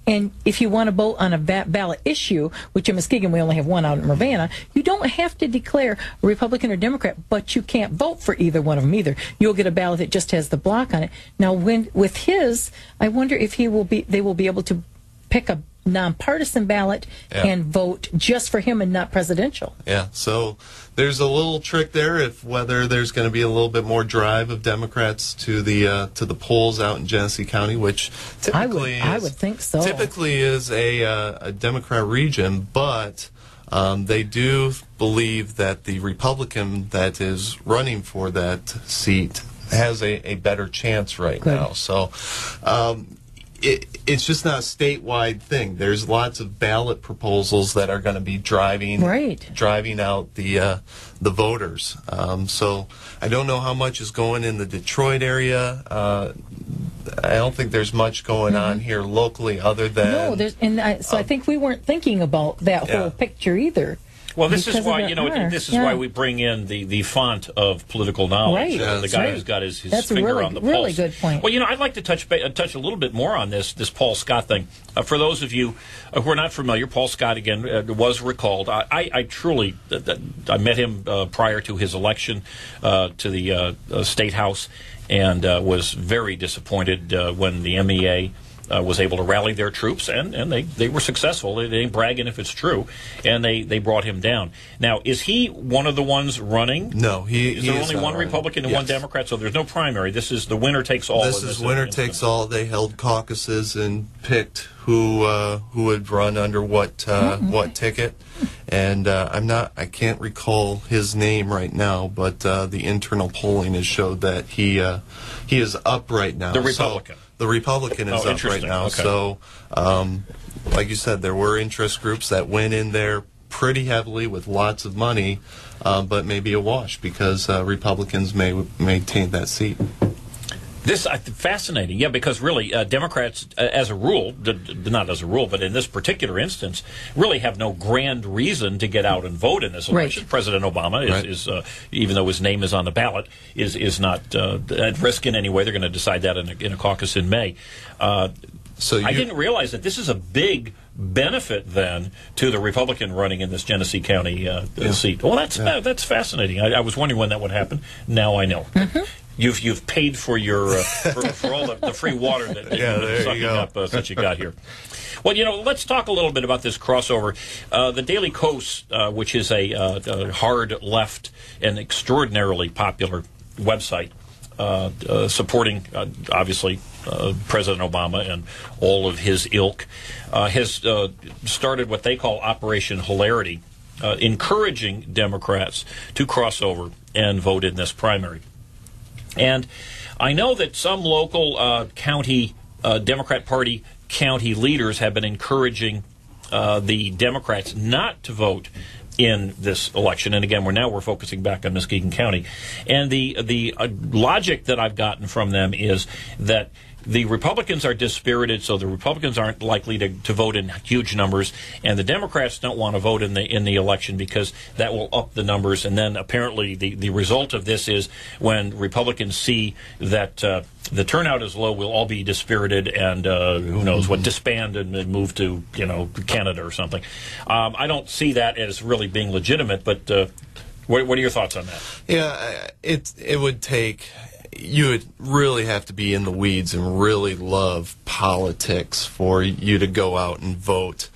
And if you want to vote on a ballot issue, which in Muskegon we only have one out in Ravenna, you don't have to declare Republican or Democrat, but you can't vote for either one of them either. You'll get a ballot that just has the block on it. Now, with his, I wonder if they will be able to pick a nonpartisan ballot and vote just for him and not presidential. Yeah, so there's a little trick there, whether there's going to be a little bit more drive of Democrats to the polls out in Genesee County, which typically I would think so. Typically is a Democrat region, but they do believe that the Republican that is running for that seat has a better chance right now. So it's just not a statewide thing. There's lots of ballot proposals that are going to be driving out the voters. So I don't know how much is going in the Detroit area. I don't think there's much going on here locally other than I think we weren't thinking about that whole picture either. Well, this is why this is why we bring in the font of political knowledge, the guy who's got his finger on the pulse. Really good point. Well, I'd like to touch a little bit more on this Paul Scott thing. For those of you who are not familiar, Paul Scott again was recalled. I truly I met him prior to his election to the State House, and was very disappointed when the MEA was able to rally their troops, and they were successful. They ain't bragging if it's true, and they brought him down. Now, is he one of the ones running? No, is there only one Republican and one Democrat? So there's no primary. This is the winner takes all. This is winner takes all. They held caucuses and picked who would run under what ticket, and I can't recall his name right now, but the internal polling has showed that he is up right now. The Republican. The Republican is up right now. Okay. So, like you said, there were interest groups that went in there pretty heavily with lots of money, but maybe a wash because Republicans may maintain that seat. This fascinating, because really Democrats, as a rule, not as a rule, but in this particular instance, really have no grand reason to get out and vote in this election. Right. President Obama is even though his name is on the ballot, is not at risk in any way. They're going to decide that in a caucus in May. I didn't realize that this is a big benefit then to the Republican running in this Genesee County seat. Well, that's fascinating. I was wondering when that would happen. Now I know. Mm-hmm. You've paid for your for all the free water that you've been sucking up since you got here. Well, let's talk a little bit about this crossover. The Daily Kos, which is a hard left and extraordinarily popular website, supporting obviously President Obama and all of his ilk, has started what they call Operation Hilarity, encouraging Democrats to cross over and vote in this primary. And I know that some local county Democrat Party county leaders have been encouraging the Democrats not to vote in this election. And again, we're focusing back on Muskegon County. And the logic that I've gotten from them is that the Republicans are dispirited, so the Republicans aren't likely to vote in huge numbers, and the Democrats don't want to vote in the election because that will up the numbers. And then apparently the result of this is when Republicans see that the turnout is low, we'll all be dispirited and who knows what, disband and move to Canada or something. I don't see that as really being legitimate, but what are your thoughts on that? Yeah, it would take. You would really have to be in the weeds and really love politics for you to go out and vote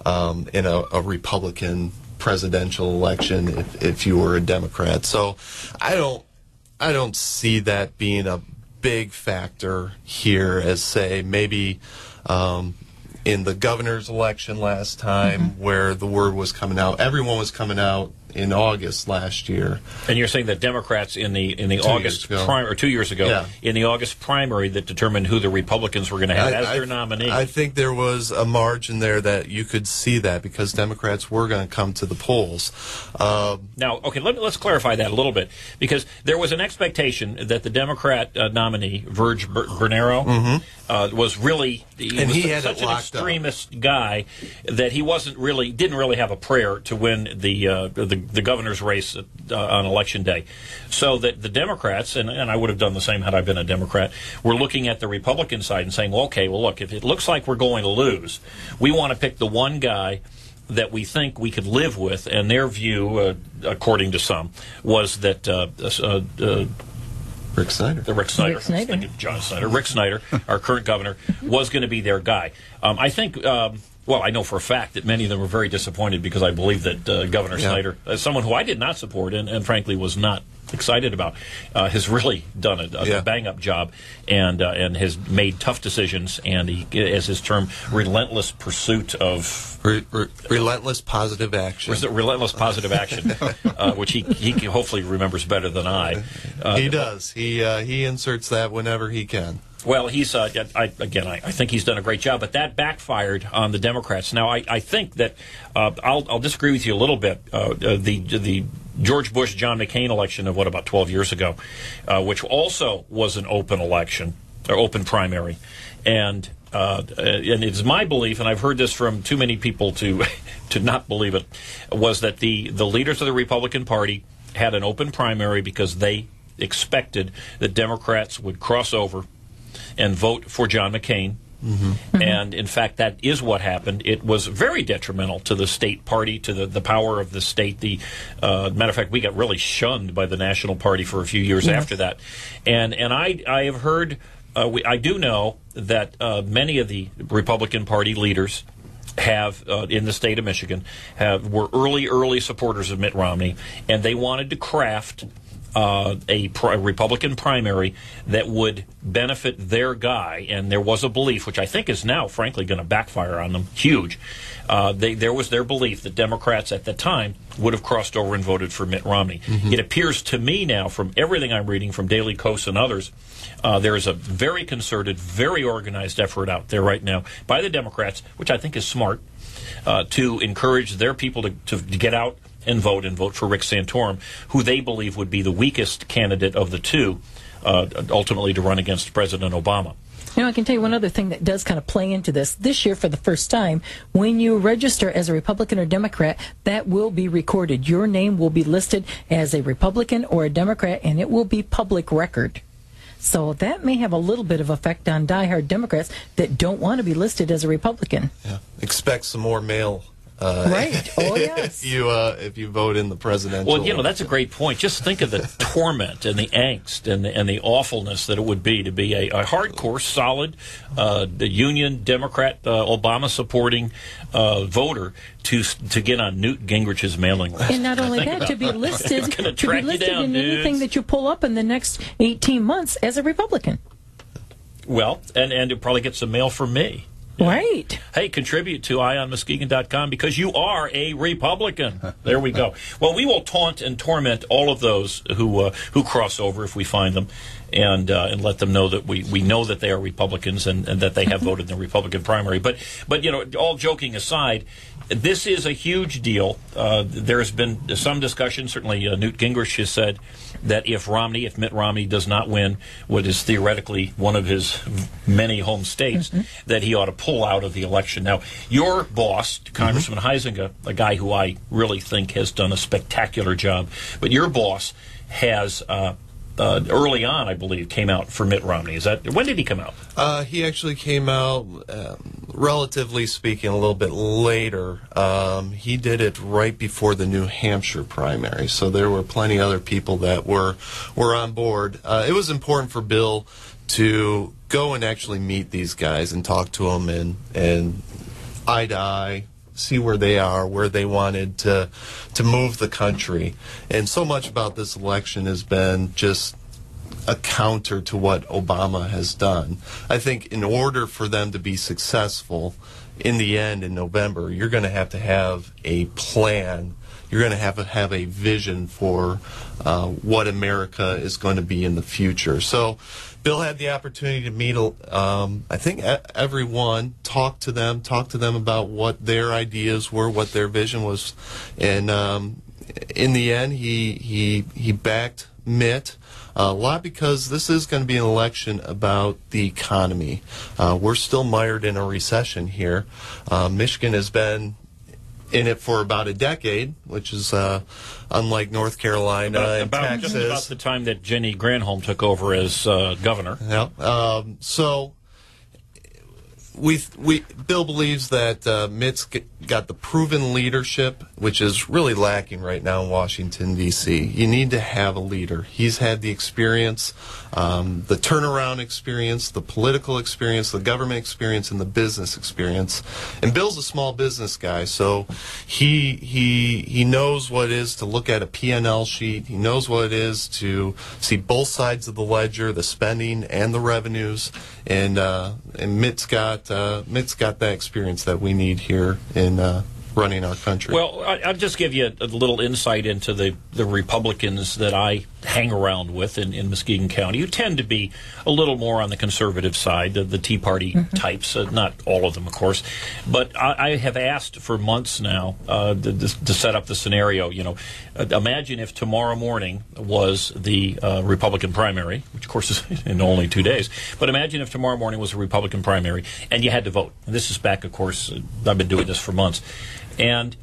in a Republican presidential election if you were a Democrat. So I don't see that being a big factor here as, say, maybe in the governor's election last time where the word was coming out. Everyone was coming out in August last year. And you're saying that Democrats in the August primary, or 2 years ago, in the August primary that determined who the Republicans were going to have as their nominee. I think there was a margin there that you could see that because Democrats were going to come to the polls. Now, okay, let's clarify that a little bit because there was an expectation that the Democrat nominee, Verge Bernero, was really such an extremist guy that he didn't really have a prayer to win the governor's race on Election Day. So that the Democrats, and I would have done the same had I been a Democrat, were looking at the Republican side and saying, well, okay, well, look, if it looks like we're going to lose, we want to pick the one guy that we think we could live with, and their view, according to some, was that Rick Snyder. John Snyder. Rick Snyder, our current governor, was going to be their guy. I think... well, I know for a fact that many of them were very disappointed because I believe that Governor Snyder, as someone who I did not support and frankly was not excited about, has really done a bang-up job and has made tough decisions, and he, as his term, relentless pursuit of... relentless positive action. Relentless positive action, which he hopefully remembers better than I. He does. He inserts that whenever he can. Well, he's I think he's done a great job, but that backfired on the Democrats. Now, I think that I'll disagree with you a little bit. The George Bush John McCain election of about 12 years ago, which also was an open election or open primary, and it's my belief, and I've heard this from too many people to to not believe it, was that the leaders of the Republican Party had an open primary because they expected that Democrats would cross over and vote for John McCain. And in fact, that is what happened. It was very detrimental to the state party, to the power of the state. Matter of fact, we got really shunned by the National Party for a few years after that. And I have heard, I do know that many of the Republican Party leaders have in the state of Michigan were early supporters of Mitt Romney, and they wanted to craft a Republican primary that would benefit their guy, and there was a belief, which I think is now, frankly, going to backfire on them huge. There was their belief that Democrats at the time would have crossed over and voted for Mitt Romney. It appears to me now, from everything I'm reading from Daily Kos and others, there is a very concerted, very organized effort out there right now by the Democrats, which I think is smart, to encourage their people to get out and vote for Rick Santorum, who they believe would be the weakest candidate of the two, ultimately to run against President Obama. You know, I can tell you one other thing that does kind of play into this. This year, for the first time, when you register as a Republican or Democrat, that will be recorded. Your name will be listed as a Republican or a Democrat, and it will be public record. So that may have a little bit of effect on diehard Democrats that don't want to be listed as a Republican. Yeah. Expect some more mail. Right. Oh, yes. If you vote in the presidential. Well, you know, that's a great point. Just think of the torment and the angst and the awfulness that it would be to be a hardcore, solid, the Union Democrat, Obama-supporting voter to get on Newt Gingrich's mailing list. And not only that, to be listed, down, in anything that you pull up in the next 18 months as a Republican. Well, and you'll probably get some mail from me. Right. Hey, contribute to EyeOnMuskegon.com because you are a Republican. There we go. Well, we will taunt and torment all of those who cross over if we find them, and let them know that we know that they are Republicans and that they have voted in the Republican primary. But you know, all joking aside, this is a huge deal. There has been some discussion. Certainly, Newt Gingrich has said that if Mitt Romney does not win what is theoretically one of his many home states, that he ought to pull out of the election. Now, your boss, Congressman Huizenga, a guy who I really think has done a spectacular job, but your boss has early on, I believe, came out for Mitt Romney. When did he come out? He actually came out, relatively speaking, a little bit later. He did it right before the New Hampshire primary, so there were plenty other people that were on board. It was important for Bill to go and actually meet these guys and talk to them and eye to eye, see where they are, where they wanted to move the country. And so much about this election has been just a counter to what Obama has done. I think in order for them to be successful in the end in November, you're going to have a plan. You're going to have a vision for what America is going to be in the future. So Bill had the opportunity to meet, I think, everyone, talk to them about what their ideas were, what their vision was, and in the end, he backed Mitt a lot because this is going to be an election about the economy. We're still mired in a recession here. Michigan has been in it for about a decade, which is unlike North Carolina and Texas. Just about the time that Jenny Granholm took over as governor. Yeah. So Bill believes that Mitt's got the proven leadership, which is really lacking right now in Washington, D.C. You need to have a leader. He's had the experience, the turnaround experience, the political experience, the government experience, and the business experience. And Bill's a small business guy, so he knows what it is to look at a P&L sheet. He knows what it is to see both sides of the ledger, the spending and the revenues. And Mitt's got that experience that we need here in running our country. Well, I'll just give you a little insight into the Republicans that I hang around with in Muskegon County, who tend to be a little more on the conservative side, the Tea Party types, not all of them, of course. But I have asked for months now to set up the scenario. Imagine if tomorrow morning was the Republican primary, which, of course, is in only 2 days. But imagine if tomorrow morning was a Republican primary and you had to vote. And this is back, of course, I've been doing this for months. And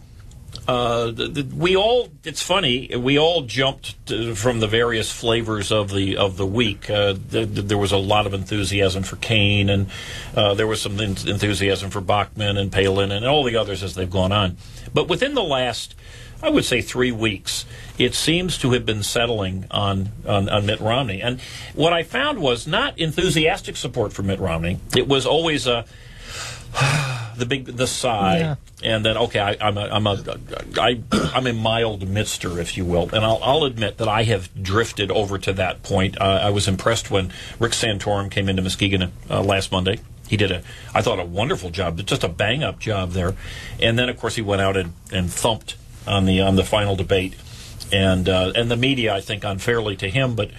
it's funny, we all jumped from the various flavors of the week. There was a lot of enthusiasm for Kane, and there was some enthusiasm for Bachmann and Palin and all the others as they've gone on. But within the last, I would say, 3 weeks, it seems to have been settling on Mitt Romney. And what I found was not enthusiastic support for Mitt Romney. It was always the sigh, and then I'm a mild Mister, if you will, and I'll admit that I have drifted over to that point. I was impressed when Rick Santorum came into Muskegon last Monday. He did I thought, a wonderful job, just a bang-up job there, and then of course he went out and thumped on the final debate, and the media, I think, unfairly to him, but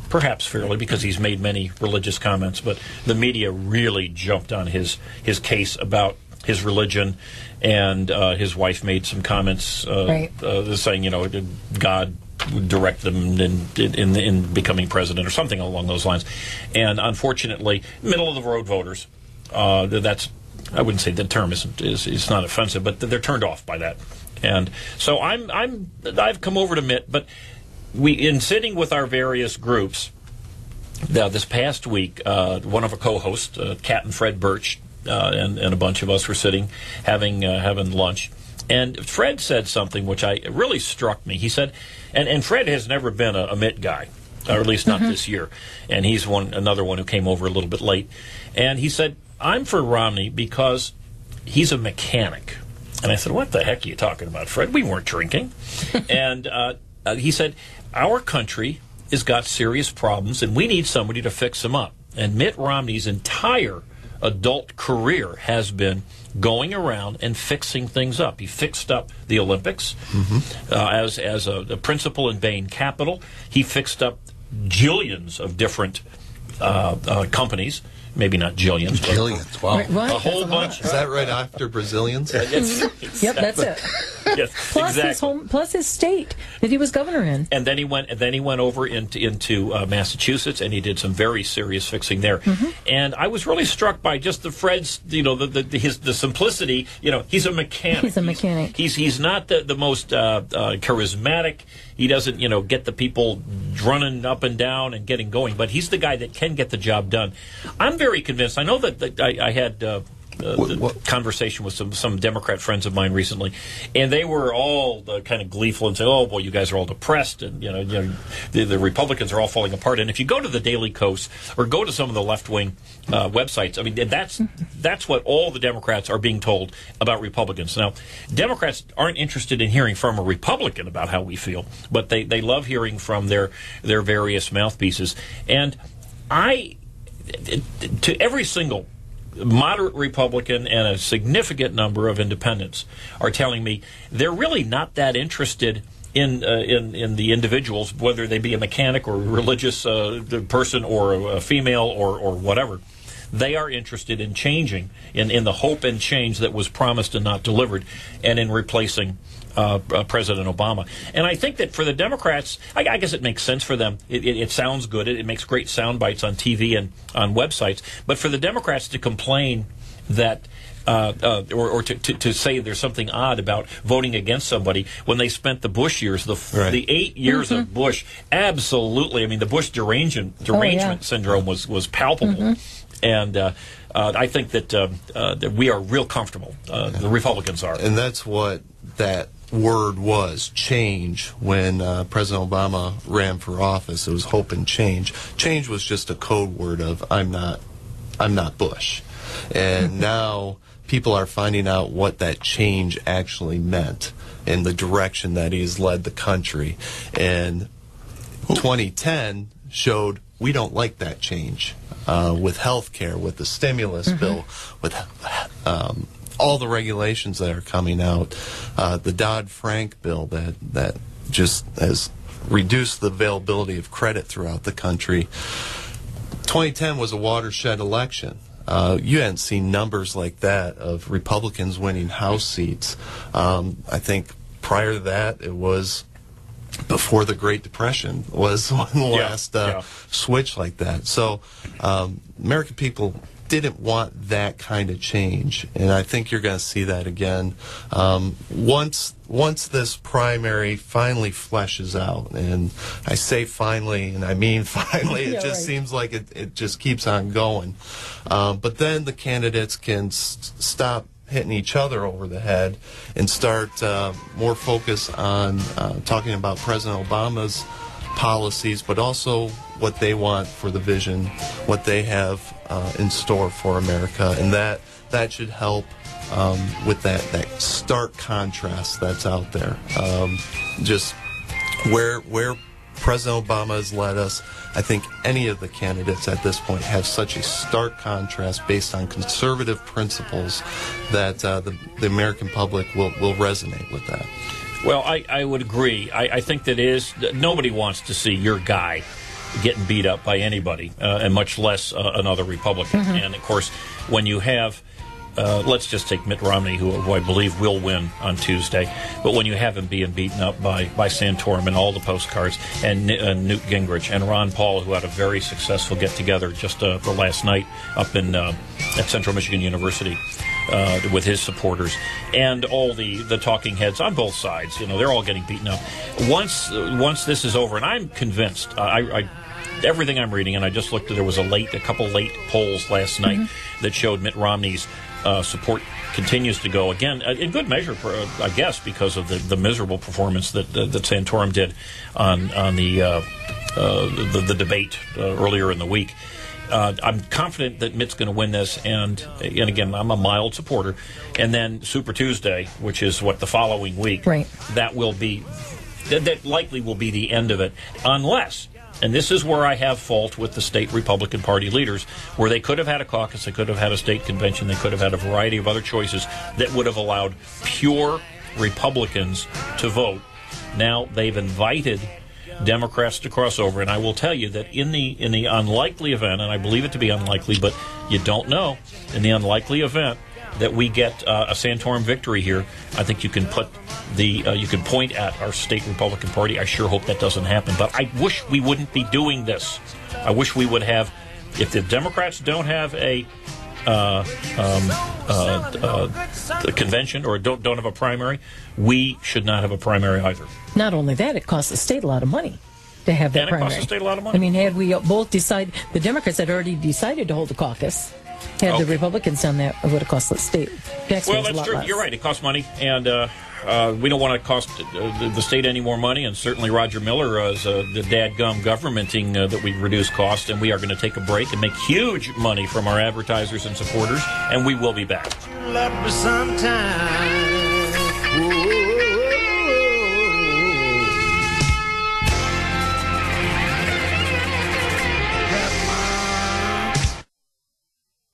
perhaps fairly because he's made many religious comments, but the media really jumped on his case about his religion, and his wife made some comments saying, God direct them in becoming president or something along those lines. And unfortunately, middle-of-the-road voters, that's, I wouldn't say the term is not offensive, but they're turned off by that. And so I've come over to Mitt, but in sitting with our various groups, this past week, one of our co-hosts, Kat and Fred Birch, and a bunch of us were sitting having lunch, and Fred said something which really struck me. He said, and Fred has never been a Mitt guy, or at least not this year, and he's another one who came over a little bit late, and he said, I'm for Romney because he's a mechanic. And I said, what the heck are you talking about, Fred? We weren't drinking. And he said, our country has got serious problems, and we need somebody to fix them up. And Mitt Romney's entire adult career has been going around and fixing things up. He fixed up the Olympics as a principal in Bain Capital. He fixed up jillions of different companies. Maybe not jillions. Jillions, wow. Right, a whole bunch. Is that right after Brazilians? Yep, that's it. Yes, plus exactly. Plus his state that he was governor in. And then he went over into Massachusetts, and he did some very serious fixing there. And I was really struck by just the Fred's, the simplicity. He's a mechanic. He's a mechanic. He's not the most charismatic. He doesn't, get the people running up and down and getting going, but he's the guy that can get the job done. I'm very convinced. I know that I had conversation with some Democrat friends of mine recently, and they were all kind of gleeful and say, "Oh boy, you guys are all depressed, and the Republicans are all falling apart." And if you go to the Daily Kos or go to some of the left-wing websites, I mean, that's what all the Democrats are being told about Republicans. Now, Democrats aren't interested in hearing from a Republican about how we feel, but they love hearing from their various mouthpieces. And to every single moderate Republican and a significant number of independents are telling me they're really not that interested in the individuals, whether they be a mechanic or a religious person or a female or whatever. They are interested in changing, in the hope and change that was promised and not delivered, and in replacing President Obama. And I think that for the Democrats, I guess it makes sense for them. It sounds good. It makes great sound bites on TV and on websites. But for the Democrats to complain that or to say there's something odd about voting against somebody when they spent the Bush years, the 8 years of Bush, absolutely. I mean, the Bush derangement syndrome was palpable. And I think that we are real comfortable. The Republicans are. And that's what that word was, change. When President Obama ran for office, it was hope and change. Change was just a code word of I'm not Bush. And now people are finding out what that change actually meant and the direction that he's led the country. And 2010 showed we don't like that change with health care, with the stimulus bill, with all the regulations that are coming out, the Dodd-Frank bill that just has reduced the availability of credit throughout the country. 2010 was a watershed election. You hadn't seen numbers like that of Republicans winning House seats. I think prior to that, it was before the Great Depression was one of the last switch like that. So American people didn't want that kind of change, and I think you're going to see that again once this primary finally fleshes out. And I say finally, and I mean finally. It just seems like it just keeps on going. But then the candidates can stop hitting each other over the head and start more focus on talking about President Obama's policies, but also what they want for the vision, what they have in store for America, and that should help with that stark contrast that's out there. Just where President Obama has led us, I think any of the candidates at this point have such a stark contrast based on conservative principles that the American public will resonate with that. Well, I would agree. I think that nobody wants to see your guy getting beat up by anybody, and much less another Republican. Mm-hmm. And, of course, when you have, let's just take Mitt Romney, who I believe will win on Tuesday, but when you have him being beaten up by Santorum and all the postcards, and Newt Gingrich and Ron Paul, who had a very successful get-together just the last night up in at Central Michigan University, with his supporters, and all the talking heads on both sides, they're all getting beaten up. Once this is over, and I'm convinced, everything I'm reading, and I just looked at, there was a couple late polls last night that showed Mitt Romney's support continues to go again in good measure, I guess, because of the miserable performance that Santorum did on the debate earlier in the week. I'm confident that Mitt's going to win this, and again, I'm a mild supporter. And then Super Tuesday, which is the following week, right? That likely will be the end of it, unless, and this is where I have fault with the state Republican Party leaders, where they could have had a caucus, they could have had a state convention, they could have had a variety of other choices that would have allowed pure Republicans to vote. Now they've invited Democrats to cross over, and I will tell you that in the unlikely event, and I believe it to be unlikely, but you don't know, in the unlikely event that we get a Santorum victory here, I think you can you can point at our state Republican Party. I sure hope that doesn't happen, but I wish we wouldn't be doing this. I wish we would have, if the Democrats don't have a convention or don't have a primary, we should not have a primary either. Not only that, it costs the state a lot of money to have that primary. And it costs the state a lot of money. I mean, had we both decided, the Democrats had already decided to hold a caucus. Had the Republicans done that, it would have cost the state taxpayers Well, that's a lot true. Less. You're right. It costs money, and we don't want to cost the state any more money. And certainly Roger Miller is the dadgum governmenting that we reduce costs, and we are going to take a break and make huge money from our advertisers and supporters, and we will be back. Love me sometime.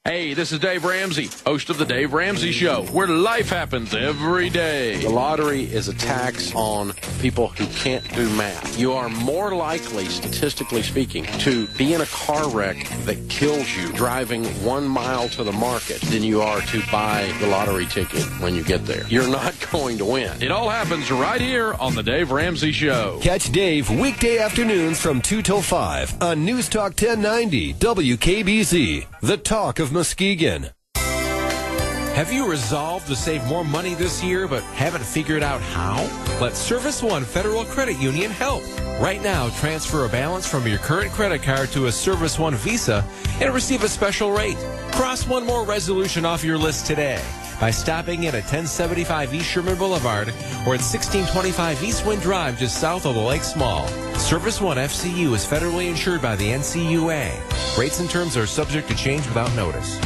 Hey, this is Dave Ramsey, host of The Dave Ramsey Show, where life happens every day. The lottery is a tax on people who can't do math. You are more likely, statistically speaking, to be in a car wreck that kills you driving 1 mile to the market than you are to buy the lottery ticket when you get there. You're not going to win. It all happens right here on The Dave Ramsey Show. Catch Dave weekday afternoons from 2 till 5 on News Talk 1090 WKBZ, the talk of Muskegon. Have you resolved to save more money this year but haven't figured out how? Let Service One Federal Credit Union help. Right now, transfer a balance from your current credit card to a Service One Visa and receive a special rate. Cross one more resolution off your list today by stopping in at 1075 East Sherman Boulevard or at 1625 East Wind Drive just south of the Lakes Mall. Service One FCU is federally insured by the NCUA. Rates and terms are subject to change without notice.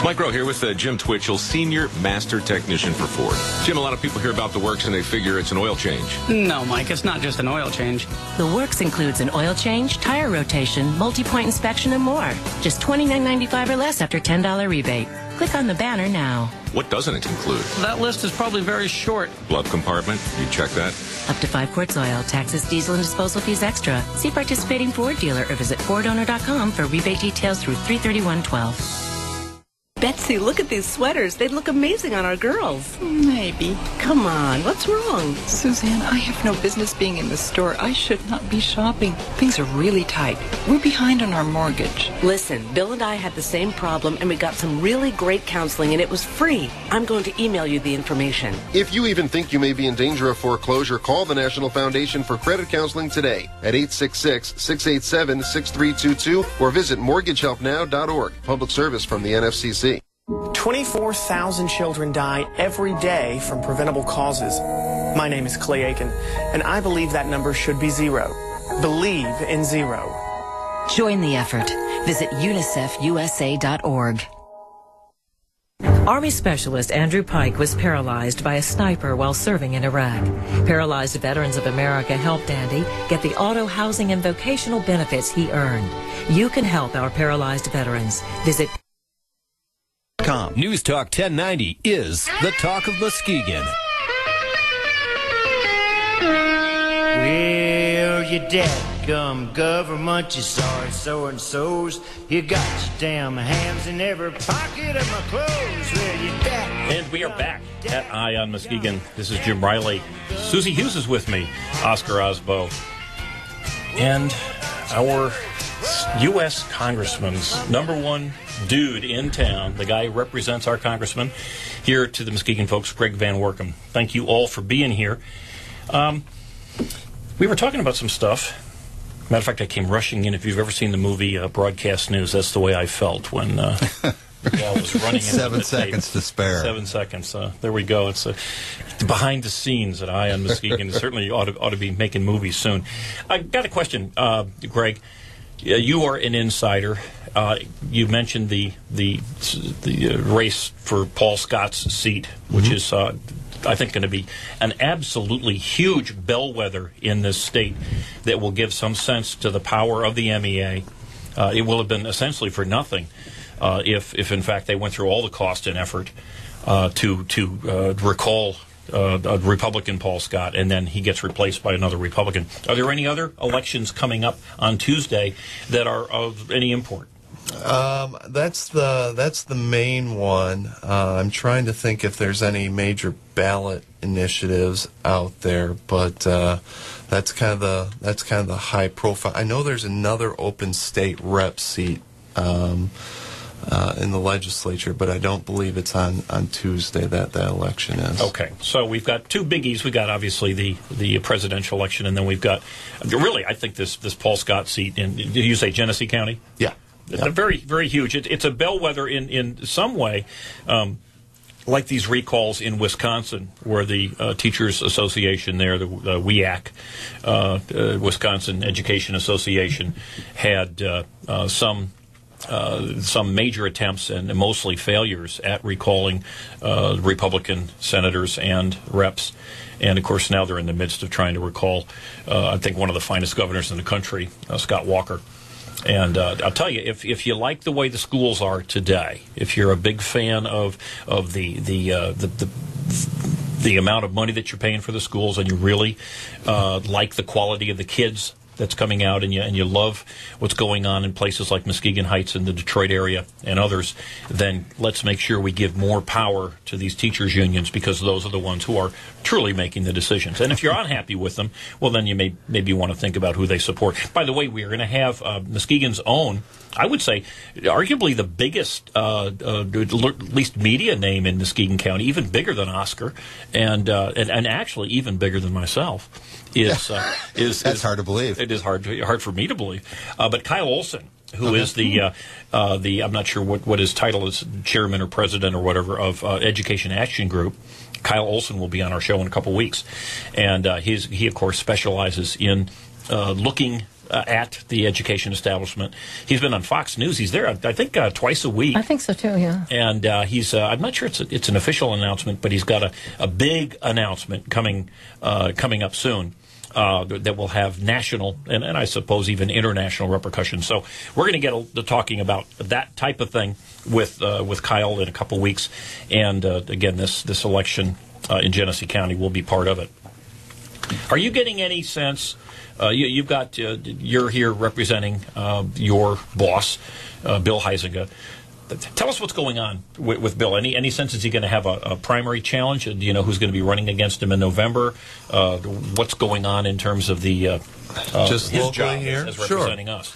Mike Rowe here with Jim Twitchell, Senior Master Technician for Ford. Jim, a lot of people hear about the works and they figure it's an oil change. No, Mike, it's not just an oil change. The works includes an oil change, tire rotation, multi-point inspection, and more. Just $29.95 or less after $10 rebate. Click on the banner now. What doesn't it include? That list is probably very short. Glove compartment? You check that? Up to 5 quarts oil, taxes, diesel, and disposal fees extra. See participating Ford dealer or visit FordOwner.com for rebate details through 3/31/12. Betsy, look at these sweaters. They'd look amazing on our girls. Maybe. Come on, what's wrong? Suzanne, I have no business being in the store. I should not be shopping. Things are really tight. We're behind on our mortgage. Listen, Bill and I had the same problem, and we got some really great counseling, and it was free. I'm going to email you the information. If you even think you may be in danger of foreclosure, call the National Foundation for Credit Counseling today at 866-687-6322 or visit mortgagehelpnow.org. Public service from the NFCC. 24,000 children die every day from preventable causes. My name is Clay Aiken, and I believe that number should be 0. Believe in 0. Join the effort. Visit UNICEFUSA.org. Army Specialist Andrew Pike was paralyzed by a sniper while serving in Iraq. Paralyzed Veterans of America helped Andy get the auto, housing, and vocational benefits he earned. You can help our paralyzed veterans. Visit News Talk 1090 is the talk of Muskegon. Well, you dadgum government, you sorry so-and-sos. You got your damn hands in every pocket of my clothes. Well, you dadgum. And we are back at Eye on Muskegon. This is Jim Riley. Susie Hughes is with me, Oscar Osbo. And our U.S. Congressman's number one dude in town, the guy who represents our congressman here to the Muskegon folks, Greg Van Workum. Thank you all for being here. We were talking about some stuff. Matter of fact, I came rushing in. If you've ever seen the movie Broadcast News, that's the way I felt when the ball was running in. 7 seconds to spare. 7 seconds. There we go. It's behind the scenes at Eye on Muskegon. Certainly ought to be making movies soon. I got a question, Greg. You are an insider. You mentioned the race for Paul Scott's seat, which is, I think, going to be an absolutely huge bellwether in this state that will give some sense to the power of the MEA. It will have been essentially for nothing if in fact, they went through all the cost and effort to recall a Republican, Paul Scott, and then he gets replaced by another Republican. Are there any other elections coming up on Tuesday that are of any import? That's the main one. I'm trying to think if there's any major ballot initiatives out there, but that's kind of the high profile. I know there's another open state rep seat in the legislature, but I don't believe it's on Tuesday that election is. Okay, so we've got two biggies. We've got obviously the presidential election, and then we've got really, I think this Paul Scott seat in, did you say Genesee County? Yeah. It's very, very huge. It's a bellwether in some way, like these recalls in Wisconsin, where the Teachers Association there, the WEAC, Wisconsin Education Association, had some major attempts and mostly failures at recalling Republican senators and reps. And, of course, now they're in the midst of trying to recall, I think, one of the finest governors in the country, Scott Walker. And I'll tell you, if you like the way the schools are today, if you're a big fan of the amount of money that you're paying for the schools, and you really like the quality of the kids that's coming out, and you love what's going on in places like Muskegon Heights and the Detroit area and others, then let's make sure we give more power to these teachers' unions, because those are the ones who are truly making the decisions. And if you're unhappy with them, well, then you maybe want to think about who they support. By the way, we are going to have Muskegon's own, I would say, arguably the biggest, at least media name in Muskegon County, even bigger than Oscar, and actually even bigger than myself. Is that's hard to believe. It is hard for me to believe. But Kyle Olson, who is the I'm not sure what his title is, chairman or president or whatever of Education Action Group. Kyle Olson will be on our show in a couple weeks, and he of course specializes in looking at the education establishment. He's been on Fox News. He's there, I think, twice a week. I think so too. Yeah. And he's I'm not sure it's an official announcement, but he's got a big announcement coming up soon. that will have national and I suppose even international repercussions. So we're going to get to talking about that type of thing with Kyle in a couple weeks, and again, this election in Genesee County will be part of it. Are you getting any sense? You've got you're here representing your boss, Bill Huizenga. Tell us what's going on with Bill. Any sense is he going to have a primary challenge? Do you know who's going to be running against him in November? What's going on in terms of the just his locally job here? as representing us?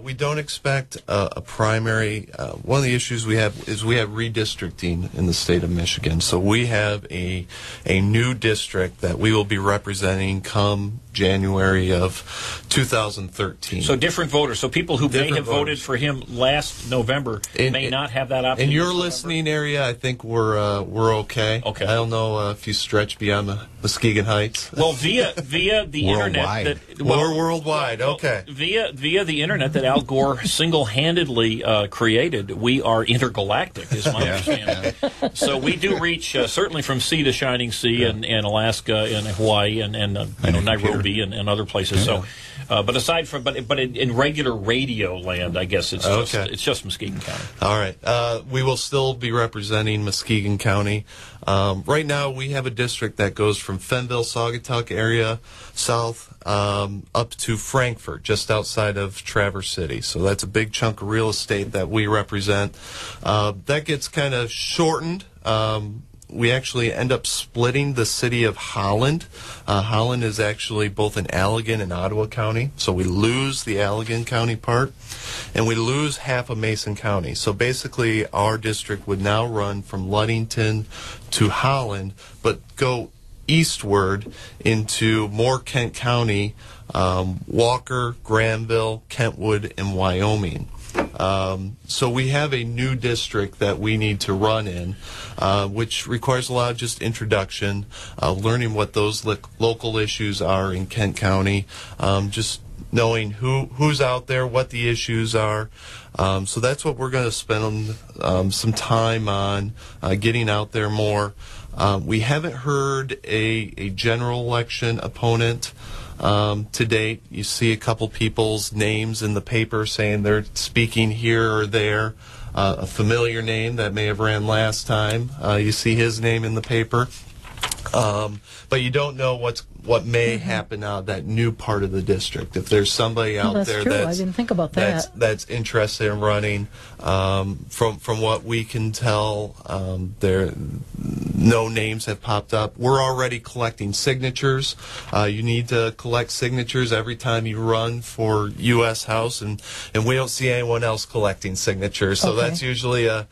We don't expect a primary. One of the issues we have is we have redistricting in the state of Michigan. So we have a new district that we will be representing come January of 2013. So different voters. So people who may have voted for him last November may not have that option. In your listening area, I think we're okay. Okay. I don't know if you stretch beyond the Muskegon Heights. Well, via the internet. We're worldwide. Okay. Via the internet that Al Gore single-handedly created, we are intergalactic, is my understanding. So we do reach certainly from sea to shining sea, and Alaska and Hawaii and Nairobi and other places. So, but aside from but in regular radio land, I guess it's just Muskegon County. All right. We will still be representing Muskegon County. Right now, we have a district that goes from Fenville, Saugatuck area south up to Frankfort, just outside of Traverse City. So that's a big chunk of real estate that we represent. That gets kind of shortened. We actually end up splitting the city of Holland. Holland is actually both in Allegan and Ottawa County, so we lose the Allegan County part, and we lose half of Mason County. So basically, our district would now run from Ludington to Holland, but go eastward into more Kent County, Walker, Granville, Kentwood, and Wyoming. So we have a new district that we need to run in, which requires a lot of just introduction, learning what those local issues are in Kent County, just knowing who's out there, what the issues are. So that's what we're going to spend some time on, getting out there more. We haven't heard a general election opponent to date. You see a couple people's names in the paper saying they're speaking here or there. A familiar name that may have ran last time. You see his name in the paper. But you don't know what may happen out of that new part of the district. If there's somebody out there true. I didn't think about that. That's interested in running, from what we can tell, there no names have popped up. We're already collecting signatures. You need to collect signatures every time you run for U.S. House, and we don't see anyone else collecting signatures. So that's usually a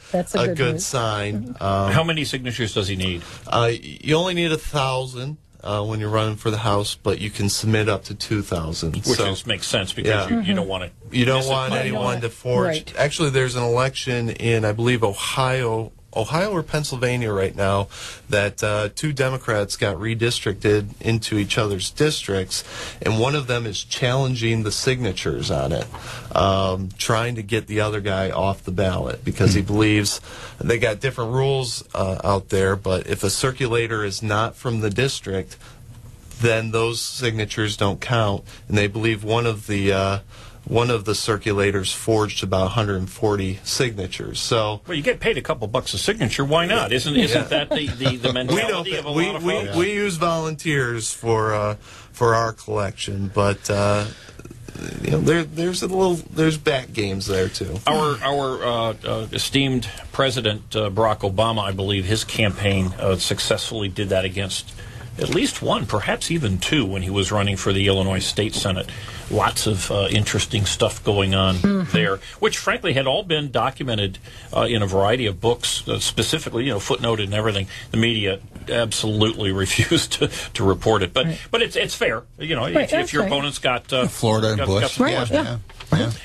good sign. How many signatures does he need? You only need 1,000. When you're running for the House, but you can submit up to 2,000. Which just makes sense because you don't want to. You don't want anyone to forge. Right. Actually, there's an election in, I believe, Ohio or Pennsylvania right now that two Democrats got redistricted into each other's districts, and one of them is challenging the signatures on it, trying to get the other guy off the ballot because he believes they got different rules out there, but if a circulator is not from the district, then those signatures don't count, and they believe one of the circulators forged about 140 signatures. So, well, you get paid a couple bucks a signature. Why not? Isn't that the mentality of a lot of folks? We use volunteers for our collection, but there's back games there too. Our esteemed President Barack Obama, I believe, his campaign successfully did that against at least one, perhaps even two, when he was running for the Illinois State Senate. Lots of interesting stuff going on there, which frankly had all been documented in a variety of books, specifically, footnoted and everything. The media absolutely refused to report it, but it's fair, if your opponent's got Florida and Bush, yeah.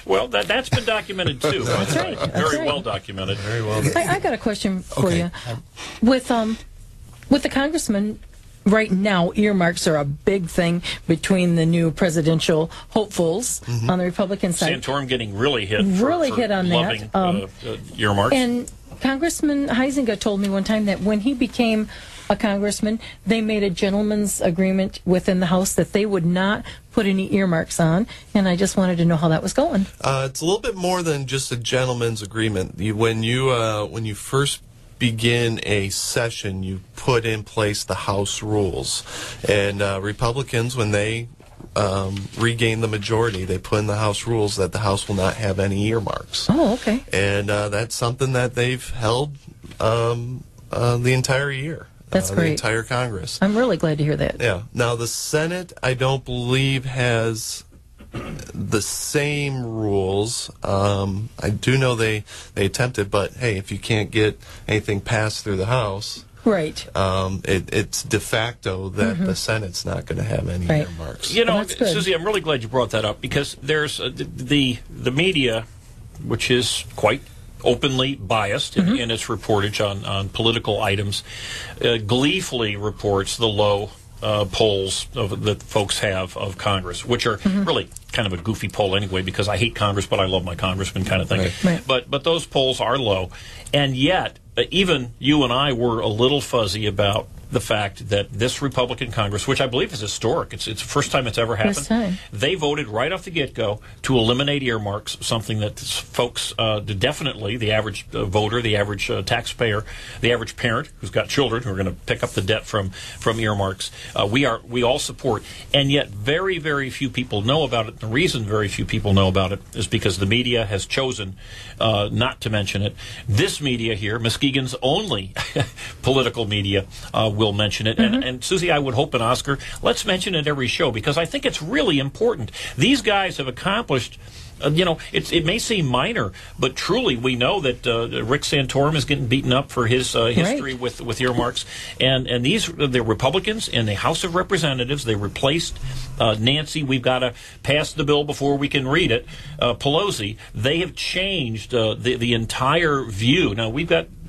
Well, that's been documented too. That's right. Very well documented. Very well. I got a question for you. With the congressman. Right now, earmarks are a big thing between the new presidential hopefuls on the Republican side. Santorum getting really hit. Really for hit on loving, that. Earmarks. And Congressman Huizenga told me one time that when he became a congressman. They made a gentleman's agreement within the House that they would not put any earmarks on, and I just wanted to know how that was going. It's a little bit more than just a gentleman's agreement. When you first begin a session, you put in place the House rules, and Republicans, when they regain the majority, they put in the House rules that the House will not have any earmarks. Oh, okay. And that's something that they've held the entire year. That's great. The entire Congress. I'm really glad to hear that. Yeah. Now, the Senate, I don't believe, has the same rules. I do know they attempted, but hey, if you can't get anything passed through the House, right, it's de facto that the Senate's not going to have any earmarks. You know, Susie, I'm really glad you brought that up, because there's the media, which is quite openly biased in its reportage on political items, gleefully reports the low polls that folks have of Congress, which are really kind of a goofy poll anyway, because I hate Congress, but I love my congressman kind of thing. Right. But those polls are low, and yet even you and I were a little fuzzy about the fact that this Republican Congress, which I believe is historic, it's the first time it's ever happened, they voted right off the get-go to eliminate earmarks, something that folks, definitely the average voter, the average taxpayer, the average parent who's got children who are going to pick up the debt from earmarks, we all support, and yet very, very few people know about it. The reason very few people know about it is because the media has chosen not to mention it. This media here, Muskegon's only political media, will mention it. And Susie, I would hope, and Oscar, let's mention it every show, because I think it's really important. These guys have accomplished, it may seem minor, but truly we know that Rick Santorum is getting beaten up for his history with earmarks. And the Republicans in the House of Representatives, they replaced Nancy. We've got to pass the bill before we can read it. Pelosi, they have changed the entire view. Now,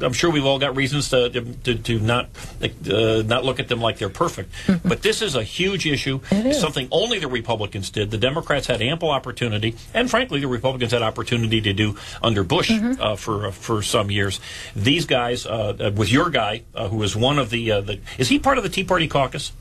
I'm sure we've all got reasons to not look at them like they're perfect. But this is a huge issue. Something only the Republicans did. The Democrats had ample opportunity, and frankly, the Republicans had opportunity to do under Bush for some years. These guys, with your guy, who is one of is he part of the Tea Party caucus?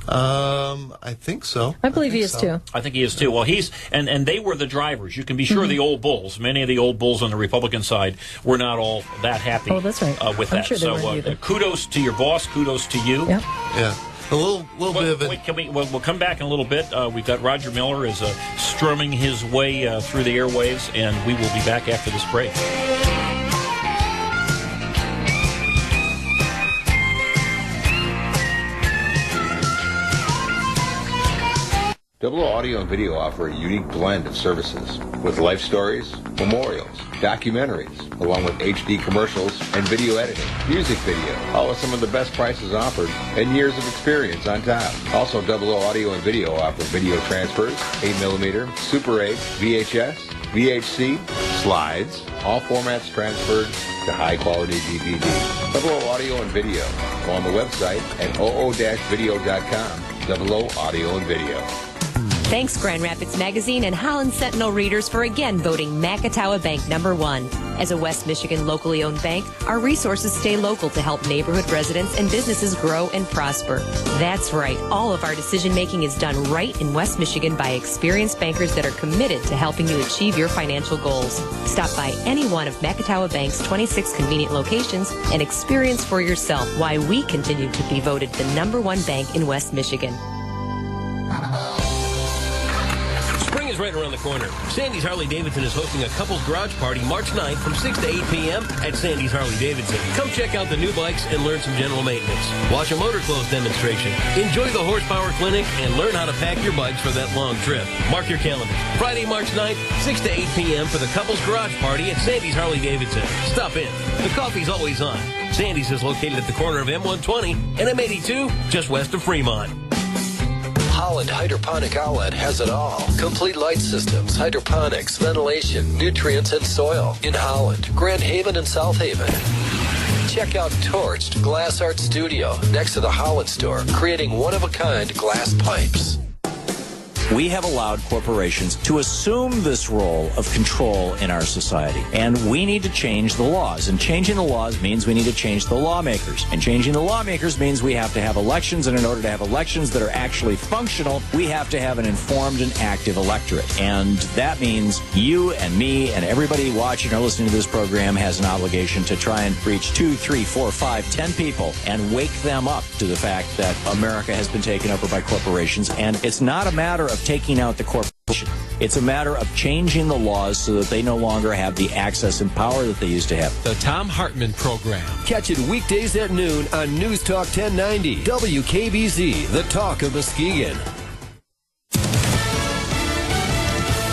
I think so. I believe he is too. I think he is too. Well, and they were the drivers. You can be sure the old bulls, many of the old bulls on the Republican side, were not all that happy. Oh, that's right. With I'm that. Sure so kudos to your boss. Kudos to you. Yeah. A little bit of it. We'll come back in a little bit. We've got Roger Miller is strumming his way through the airwaves, and we will be back after this break. Double O Audio and Video offer a unique blend of services with life stories, memorials, documentaries, along with HD commercials and video editing, music video, all with some of the best prices offered and years of experience on top. Also, Double O Audio and Video offer video transfers, 8mm, Super 8, VHS, VHC, slides, all formats transferred to high-quality DVD. Double O Audio and Video. Go on the website at oo-video.com. Double O Audio and Video. Thanks, Grand Rapids Magazine and Holland Sentinel readers, for again voting Macatawa Bank #1. As a West Michigan locally owned bank, our resources stay local to help neighborhood residents and businesses grow and prosper. That's right. All of our decision-making is done right in West Michigan by experienced bankers that are committed to helping you achieve your financial goals. Stop by any one of Macatawa Bank's 26 convenient locations and experience for yourself why we continue to be voted the #1 bank in West Michigan. Spring is right around the corner. Sandy's Harley-Davidson is hosting a couples garage party March 9th from 6 to 8 p.m. at Sandy's Harley-Davidson. Come check out the new bikes and learn some general maintenance. Watch a motor clothes demonstration. Enjoy the horsepower clinic and learn how to pack your bikes for that long trip. Mark your calendars. Friday, March 9th, 6 to 8 p.m. for the couples garage party at Sandy's Harley-Davidson. Stop in. The coffee's always on. Sandy's is located at the corner of M120 and M82, just west of Fremont. Holland Hydroponic Outlet has it all. Complete light systems, hydroponics, ventilation, nutrients, and soil. In Holland, Grand Haven, and South Haven. Check out Torched Glass Art Studio next to the Holland store, creating one-of-a-kind glass pipes. we have allowed corporations to assume this role of control in our society. And we need to change the laws. And changing the laws means we need to change the lawmakers. And changing the lawmakers means we have to have elections. And in order to have elections that are actually functional, we have to have an informed and active electorate. And that means you and me and everybody watching or listening to this program has an obligation to try and reach 2, 3, 4, 5, 10 people and wake them up to the fact that America has been taken over by corporations. And it's not a matter of taking out the corporation. It's a matter of changing the laws so that they no longer have the access and power that they used to have. The Tom Hartman Program. Catch it weekdays at noon on News Talk 1090 WKBZ, the talk of Muskegon.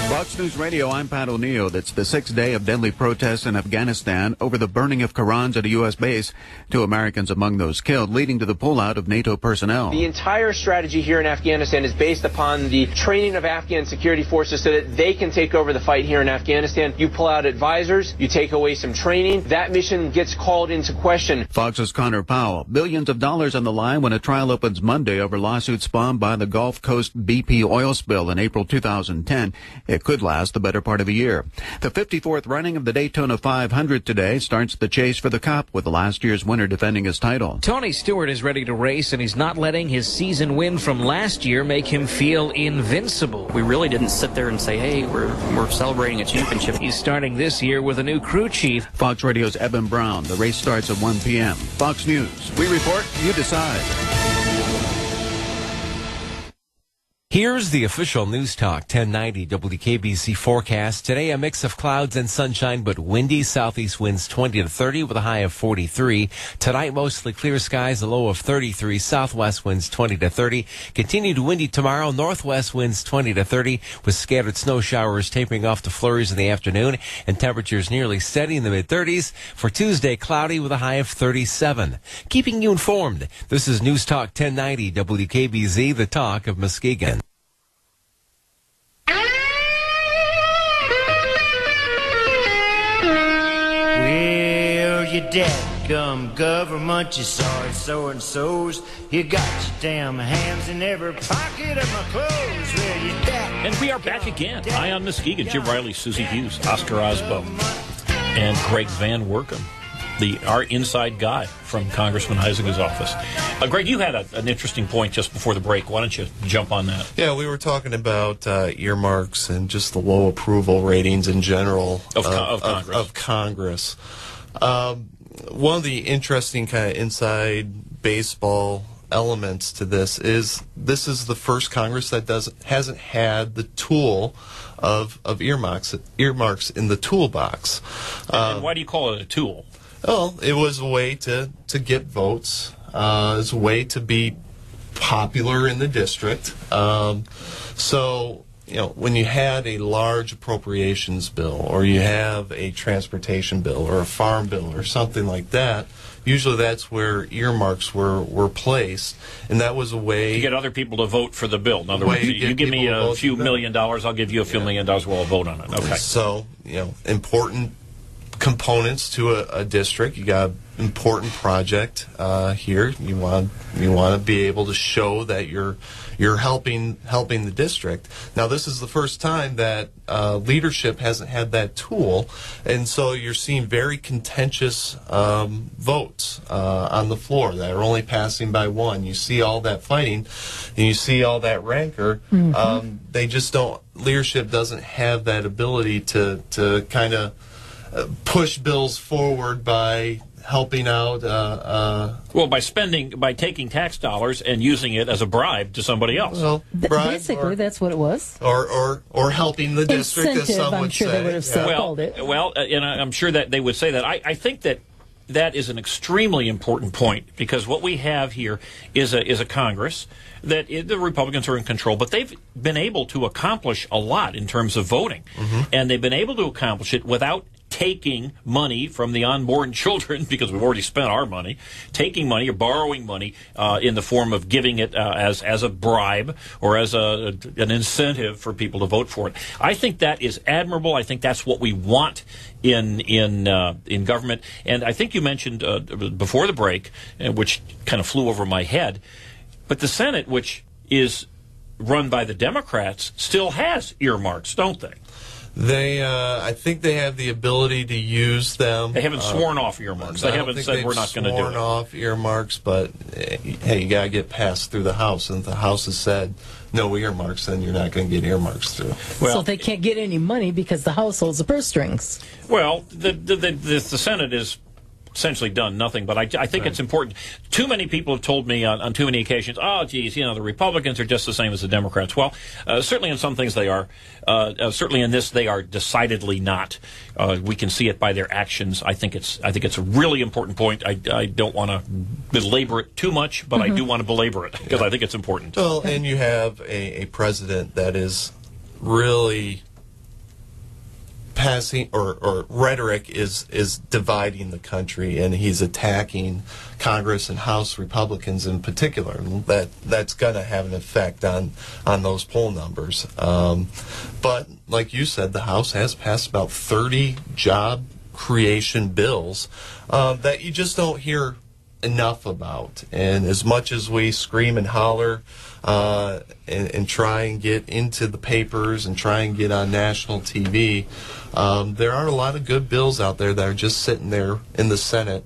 Fox News Radio, I'm Pat O'Neill. It's the 6th day of deadly protests in Afghanistan over the burning of Qurans at a U.S. base. 2 Americans among those killed, leading to the pullout of NATO personnel. The entire strategy here in Afghanistan is based upon the training of Afghan security forces so that they can take over the fight here in Afghanistan. You pull out advisors, you take away some training, that mission gets called into question. Fox's Connor Powell. Billions of dollars on the line when a trial opens Monday over lawsuits spawned by the Gulf Coast BP oil spill in April 2010. It could last the better part of a year. The 54th running of the Daytona 500 today starts the chase for the Cup with last year's winner defending his title. Tony Stewart is ready to race, and he's not letting his season win from last year make him feel invincible. We really didn't sit there and say, hey, we're celebrating a championship. He's starting this year with a new crew chief. Fox Radio's Eben Brown. The race starts at 1 p.m. Fox News. We report, you decide. Here's the official News Talk 1090 WKBC forecast. Today, a mix of clouds and sunshine, but windy southeast winds 20 to 30 with a high of 43. Tonight, mostly clear skies, a low of 33. Southwest winds 20 to 30. Continued windy tomorrow. Northwest winds 20 to 30 with scattered snow showers tapering off to flurries in the afternoon, and temperatures nearly steady in the mid-30s. For Tuesday, cloudy with a high of 37. Keeping you informed, this is News Talk 1090 WKBZ, the talk of Muskegon. Well, you dadgum government, you sorry so-and-sos. You got your damn hands in every pocket of my clothes. Well, you And we are back again. EyeOnMuskegon, Jim Riley, Susie Hughes, Oscar Osbo, and Greg Van Workum, our inside guy from Congressman Huizenga's office. Greg, you had an interesting point just before the break. Why don't you jump on that? Yeah, we were talking about earmarks and just the low approval ratings in general of Congress. One of the interesting kind of inside baseball elements to this is the first Congress that hasn't had the tool of earmarks in the toolbox. And why do you call it a tool? Well, it was a way to get votes. It's a way to be popular in the district. So, when you had a large appropriations bill, or you have a transportation bill, or a farm bill, or something like that, usually that's where earmarks were placed, and that was a way to get other people to vote for the bill. In other words, you give me a few $1 million, I'll give you a few $1 million, we'll vote on it. Okay. So, important components to a district. You got an important project here. You want to be able to show that you're helping the district. Now, this is the first time that leadership hasn't had that tool, and so you're seeing very contentious votes on the floor that are only passing by one. You see all that fighting, and you see all that rancor. They just don't. Leadership doesn't have that ability to kind of push bills forward by helping out. By taking tax dollars and using it as a bribe to somebody else. Well, basically, that's what it was. Or helping the district, incentive, as some would I'm sure say. They would have called it. Well, and I'm sure that they would say that. I think that is an extremely important point, because what we have here is a Congress that the Republicans are in control, but they've been able to accomplish a lot in terms of voting, and they've been able to accomplish it without taking money from the unborn children, because we've already spent our money, taking money or borrowing money in the form of giving it as a bribe or as an incentive for people to vote for it. I think that is admirable. I think that's what we want in government. And I think you mentioned before the break, which kind of flew over my head, but the Senate, which is run by the Democrats still has earmarks, don't they? They, I think they have the ability to use them. They haven't sworn off earmarks. They haven't said we're not going to do it. Sworn off earmarks, but hey, you got to get passed through the House, and if the House has said no earmarks, then you're not going to get earmarks through. Well, so they can't get any money because the House holds the purse strings. Well, the Senate is essentially done nothing, but I think it's important. Too many people have told me on too many occasions, oh, geez, the Republicans are just the same as the Democrats. Well, certainly in some things they are. Certainly in this, they are decidedly not. We can see it by their actions. I think it's a really important point. I don't want to belabor it too much, but I do want to belabor it because I think it's important. Well, and you have a president that is really passing or rhetoric is dividing the country, and he's attacking Congress and House Republicans in particular. And that's going to have an effect on those poll numbers. But like you said, the House has passed about 30 job creation bills that you just don't hear enough about. And as much as we scream and holler and try and get into the papers and try and get on national TV, there are a lot of good bills out there that are just sitting there in the Senate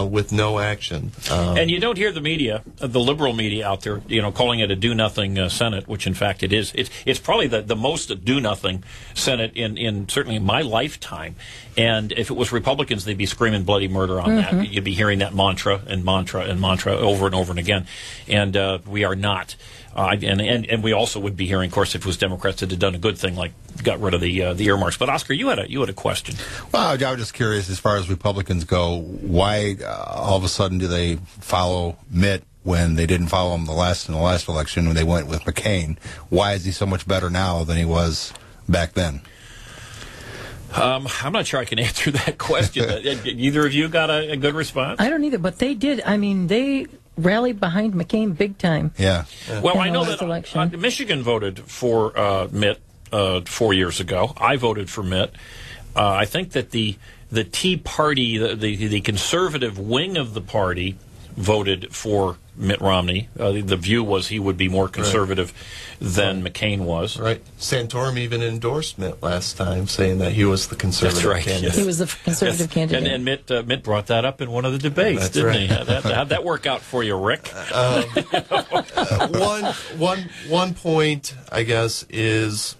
with no action. And you don't hear the media, the liberal media out there, calling it a do-nothing Senate, which in fact it is. It's probably the most do-nothing Senate in certainly in my lifetime. And if it was Republicans, they'd be screaming bloody murder on that. You'd be hearing that mantra and mantra and mantra over and over and again. And we are not. And we also would be hearing, of course, if it was Democrats that had done a good thing, like got rid of the earmarks. But Oscar, you had a question. Well, I was just curious, as far as Republicans go, why all of a sudden do they follow Mitt when they didn't follow him in the last election when they went with McCain? Why is he so much better now than he was back then? I'm not sure I can answer that question. Either of you got a good response? I don't either, but they did. I mean, they rallied behind McCain big time. Yeah. Well, I know that Michigan voted for Mitt 4 years ago. I voted for Mitt. I think that the Tea Party, the conservative wing of the party, voted for Mitt Romney. The view was he would be more conservative than McCain was. Right. Santorum even endorsed Mitt last time, saying that he was the conservative candidate. Yes. He was the conservative candidate. And Mitt brought that up in one of the debates, didn't he? How'd that work out for you, Rick? One point, I guess, is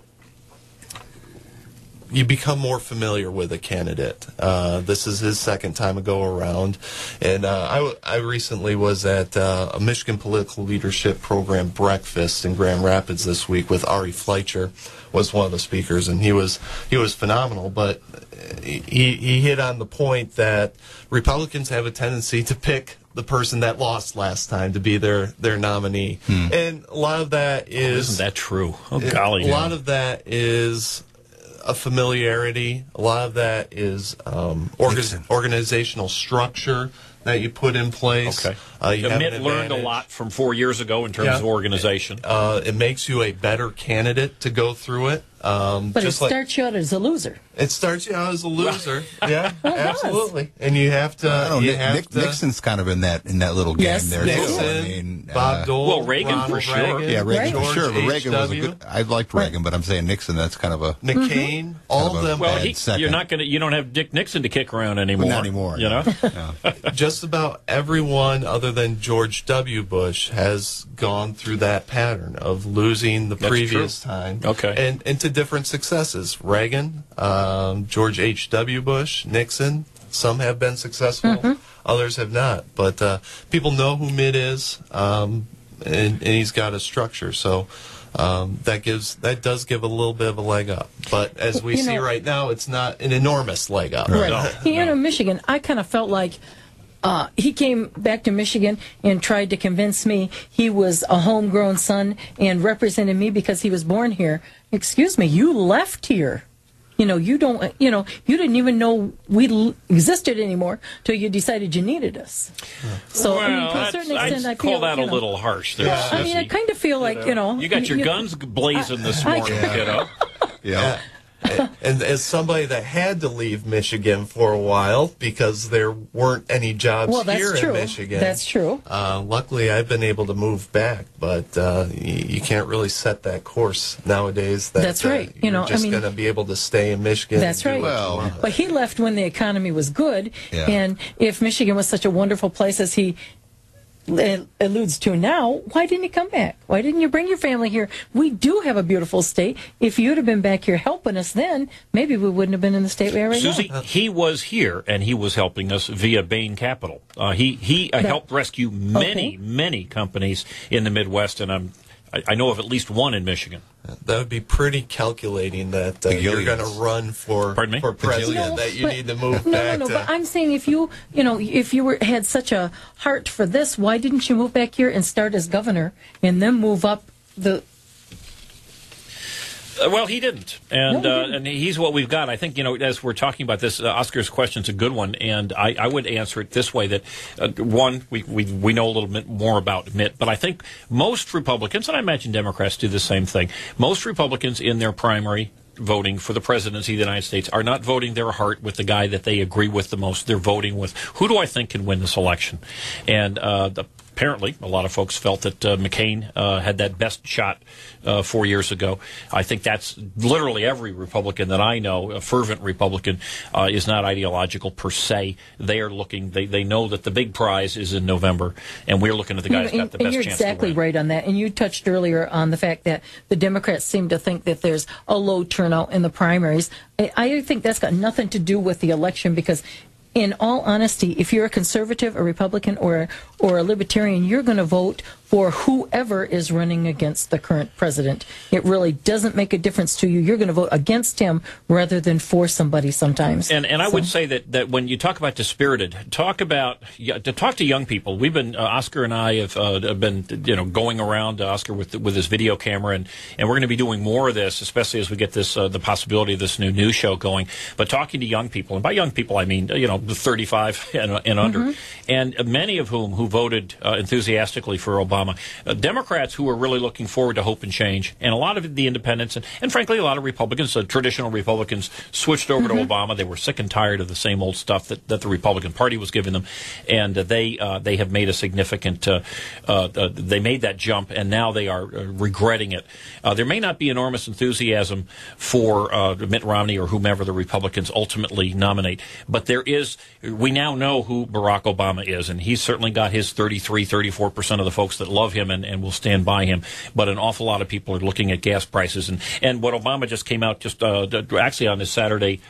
you become more familiar with a candidate. This is his second time to go around. And I recently was at a Michigan Political Leadership Program breakfast in Grand Rapids this week with Ari Fleischer was one of the speakers, and he was phenomenal. But he hit on the point that Republicans have a tendency to pick the person that lost last time to be their nominee. And a lot of that is... isn't that true? Oh, golly. A lot of that is a familiarity. A lot of that is organizational structure that you put in place. Okay. Mitt learned a lot from 4 years ago in terms of organization. It makes you a better candidate to go through it. But it starts you out as a loser. It starts you out as a loser. Yeah, absolutely. And you have to. Nixon's kind of in that little game there Nixon, too. I mean, Bob Dole, well, Reagan for sure. Yeah, Reagan for sure. But Reagan was a H.W. good. I liked Reagan, but I'm saying Nixon. That's kind of a McCain. All of them. Well, you're not going to. You don't have Dick Nixon to kick around anymore. Not anymore. You know. Just about everyone other than George W. Bush has gone through that pattern of losing the previous time. Okay. And to different successes. Reagan, George H.W. Bush, Nixon. Some have been successful, others have not. But people know who Mitt is, and he's got a structure. So that does give a little bit of a leg up. But as we see right now, it's not an enormous leg up. Right. No. Here in Michigan, I kind of felt like he came back to Michigan and tried to convince me he was a homegrown son and represented me because he was born here. Excuse me, you left here. You don't. You didn't even know we existed anymore till you decided you needed us. So, well, to a certain extent, I feel call that a little harsh. There, I kind of feel like you got your guns blazing this morning, kiddo. Yeah. And as somebody that had to leave Michigan for a while because there weren't any jobs here in Michigan. That's true. Luckily, I've been able to move back, but you can't really set that course nowadays. That's right. You're just going to be able to stay in Michigan. That's right. But he left when the economy was good, and if Michigan was such a wonderful place as he alludes to now, why didn't he come back? Why didn't you bring your family here? We do have a beautiful state. If you'd have been back here helping us then, maybe we wouldn't have been in the state we are right Susie, now. he was here, and he was helping us via Bain Capital. He helped rescue many companies in the Midwest, and I know of at least one in Michigan. That would be pretty calculating that you're going to run for president, that you need to move back. No, but I'm saying if you had such a heart for this, why didn't you move back here and start as governor and then move up the... Well, he didn't, and he's what we've got. I think, as we're talking about this, Oscar's question's a good one, and I would answer it this way: that one, we know a little bit more about Mitt, but I think most Republicans, and I imagine Democrats do the same thing. Most Republicans in their primary voting for the presidency of the United States are not voting their heart with the guy that they agree with the most. They're voting with, who do I think can win this election? And apparently, a lot of folks felt that McCain had that best shot 4 years ago. I think that's literally every Republican that I know, a fervent Republican, is not ideological per se. They are looking, they know that the big prize is in November, and we're looking at the guy who's got the best you're chance exactly to win. right on that. And you touched earlier on the fact that the Democrats seem to think that there's a low turnout in the primaries. I think that's got nothing to do with the election, because in all honesty, if you're a conservative, a Republican, or a libertarian, you're going to vote for whoever is running against the current president. It really doesn't make a difference to you. You're going to vote against him rather than for somebody sometimes. And I would say that when you talk about dispirited, talk to young people. We've been, Oscar and I have been going around, Oscar with his video camera, and we're going to be doing more of this, especially as we get this the possibility of this new news show going. But talking to young people, and by young people I mean 35 and under, and many of whom who voted enthusiastically for Obama. Democrats who are really looking forward to hope and change, and a lot of the independents, and frankly a lot of Republicans, traditional Republicans, switched over to Obama. They were sick and tired of the same old stuff that the Republican Party was giving them, and they have made a significant, they made that jump, and now they are regretting it. There may not be enormous enthusiasm for Mitt Romney or whomever the Republicans ultimately nominate, but we now know who Barack Obama is, and he's certainly got his 34% of the folks that love him and will stand by him. But an awful lot of people are looking at gas prices, and what Obama just came out actually on his Saturday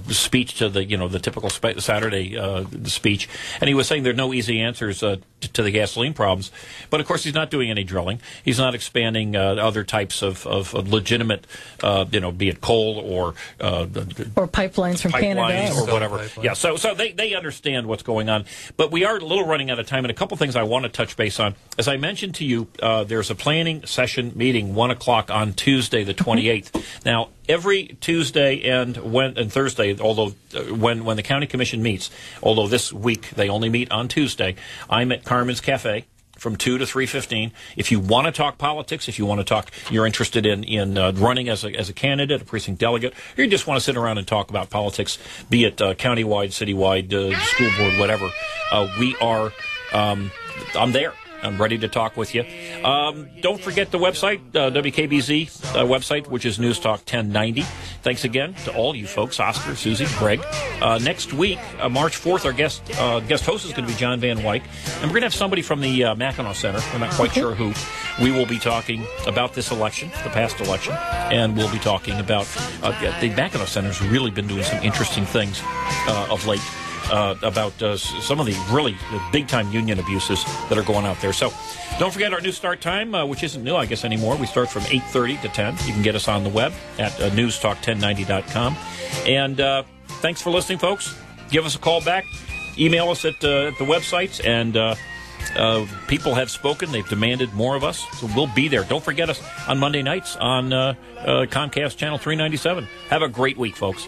speech to the typical Saturday speech, and he was saying there are no easy answers to the gasoline problems. But of course, he's not doing any drilling. He's not expanding other types of legitimate, be it coal or pipelines from Canada or whatever. Yeah, so they understand what's going on. But we are a little running out of time, and a couple things I want to touch base on. As I mentioned to you, there's a planning session meeting 1 o'clock on Tuesday, the 28th. Now, every Tuesday and Thursday, although when the county commission meets, although this week they only meet on Tuesday, I'm at Carmen's Cafe from 2 to 3:15. If you want to talk politics, if you want to talk, you're interested in running as a candidate, a precinct delegate, or you just want to sit around and talk about politics, be it countywide, citywide, school board, whatever, I'm there. I'm ready to talk with you. Don't forget the website, WKBZ website, which is News Talk 1090. Thanks again to all you folks, Oscar, Susie, Greg. Next week, March 4th, our guest host is going to be John Van Wyck, and we're going to have somebody from the Mackinac Center. We're not quite sure who. We will be talking about this election, the past election, and we'll be talking about the Mackinac Center's really been doing some interesting things of late. About some of the really big-time union abuses that are going out there. So don't forget our new start time, which isn't new, I guess, anymore. We start from 8:30 to 10. You can get us on the web at newstalk1090.com. And thanks for listening, folks. Give us a call back. Email us at the websites. And people have spoken. They've demanded more of us. So we'll be there. Don't forget us on Monday nights on Comcast Channel 397. Have a great week, folks.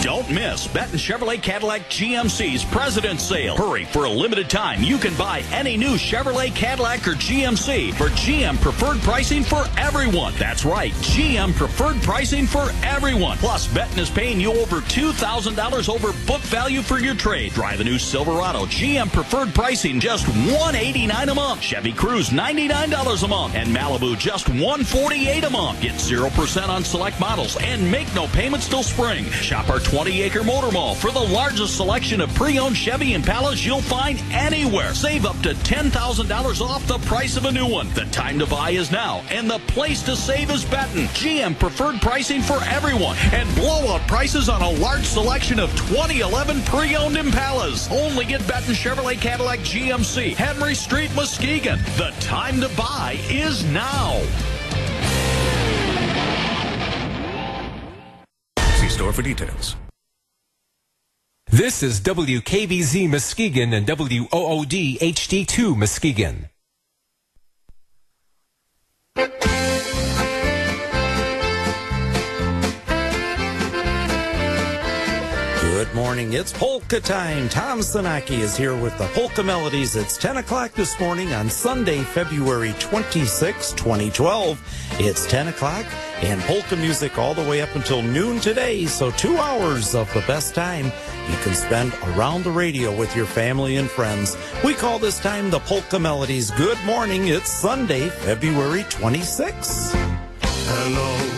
Don't Don't miss Benton Chevrolet Cadillac GMC's President's Sale. Hurry, for a limited time, you can buy any new Chevrolet Cadillac or GMC for GM preferred pricing for everyone. That's right, GM preferred pricing for everyone. Plus, Benton is paying you over $2,000 over book value for your trade. Drive a new Silverado, GM preferred pricing, just $189 a month. Chevy Cruze, $99 a month. And Malibu, just $148 a month. Get 0% on select models and make no payments till spring. Shop our 20-acre motor mall for the largest selection of pre-owned Chevy Impalas you'll find anywhere. Save up to $10,000 off the price of a new one. The time to buy is now, and the place to save is Benton. GM preferred pricing for everyone, and blowout prices on a large selection of 2011 pre-owned Impalas. Only get Benton Chevrolet Cadillac GMC, Henry Street, Muskegon. The time to buy is now. See store for details. This is WKBZ Muskegon and WOOD HD2 Muskegon. Good morning. It's polka time. Tom Sanaki is here with the Polka Melodies. It's 10 o'clock this morning on Sunday, February 26, 2012. It's 10 o'clock and polka music all the way up until noon today. So 2 hours of the best time you can spend around the radio with your family and friends. We call this time the Polka Melodies. Good morning. It's Sunday, February 26. Hello.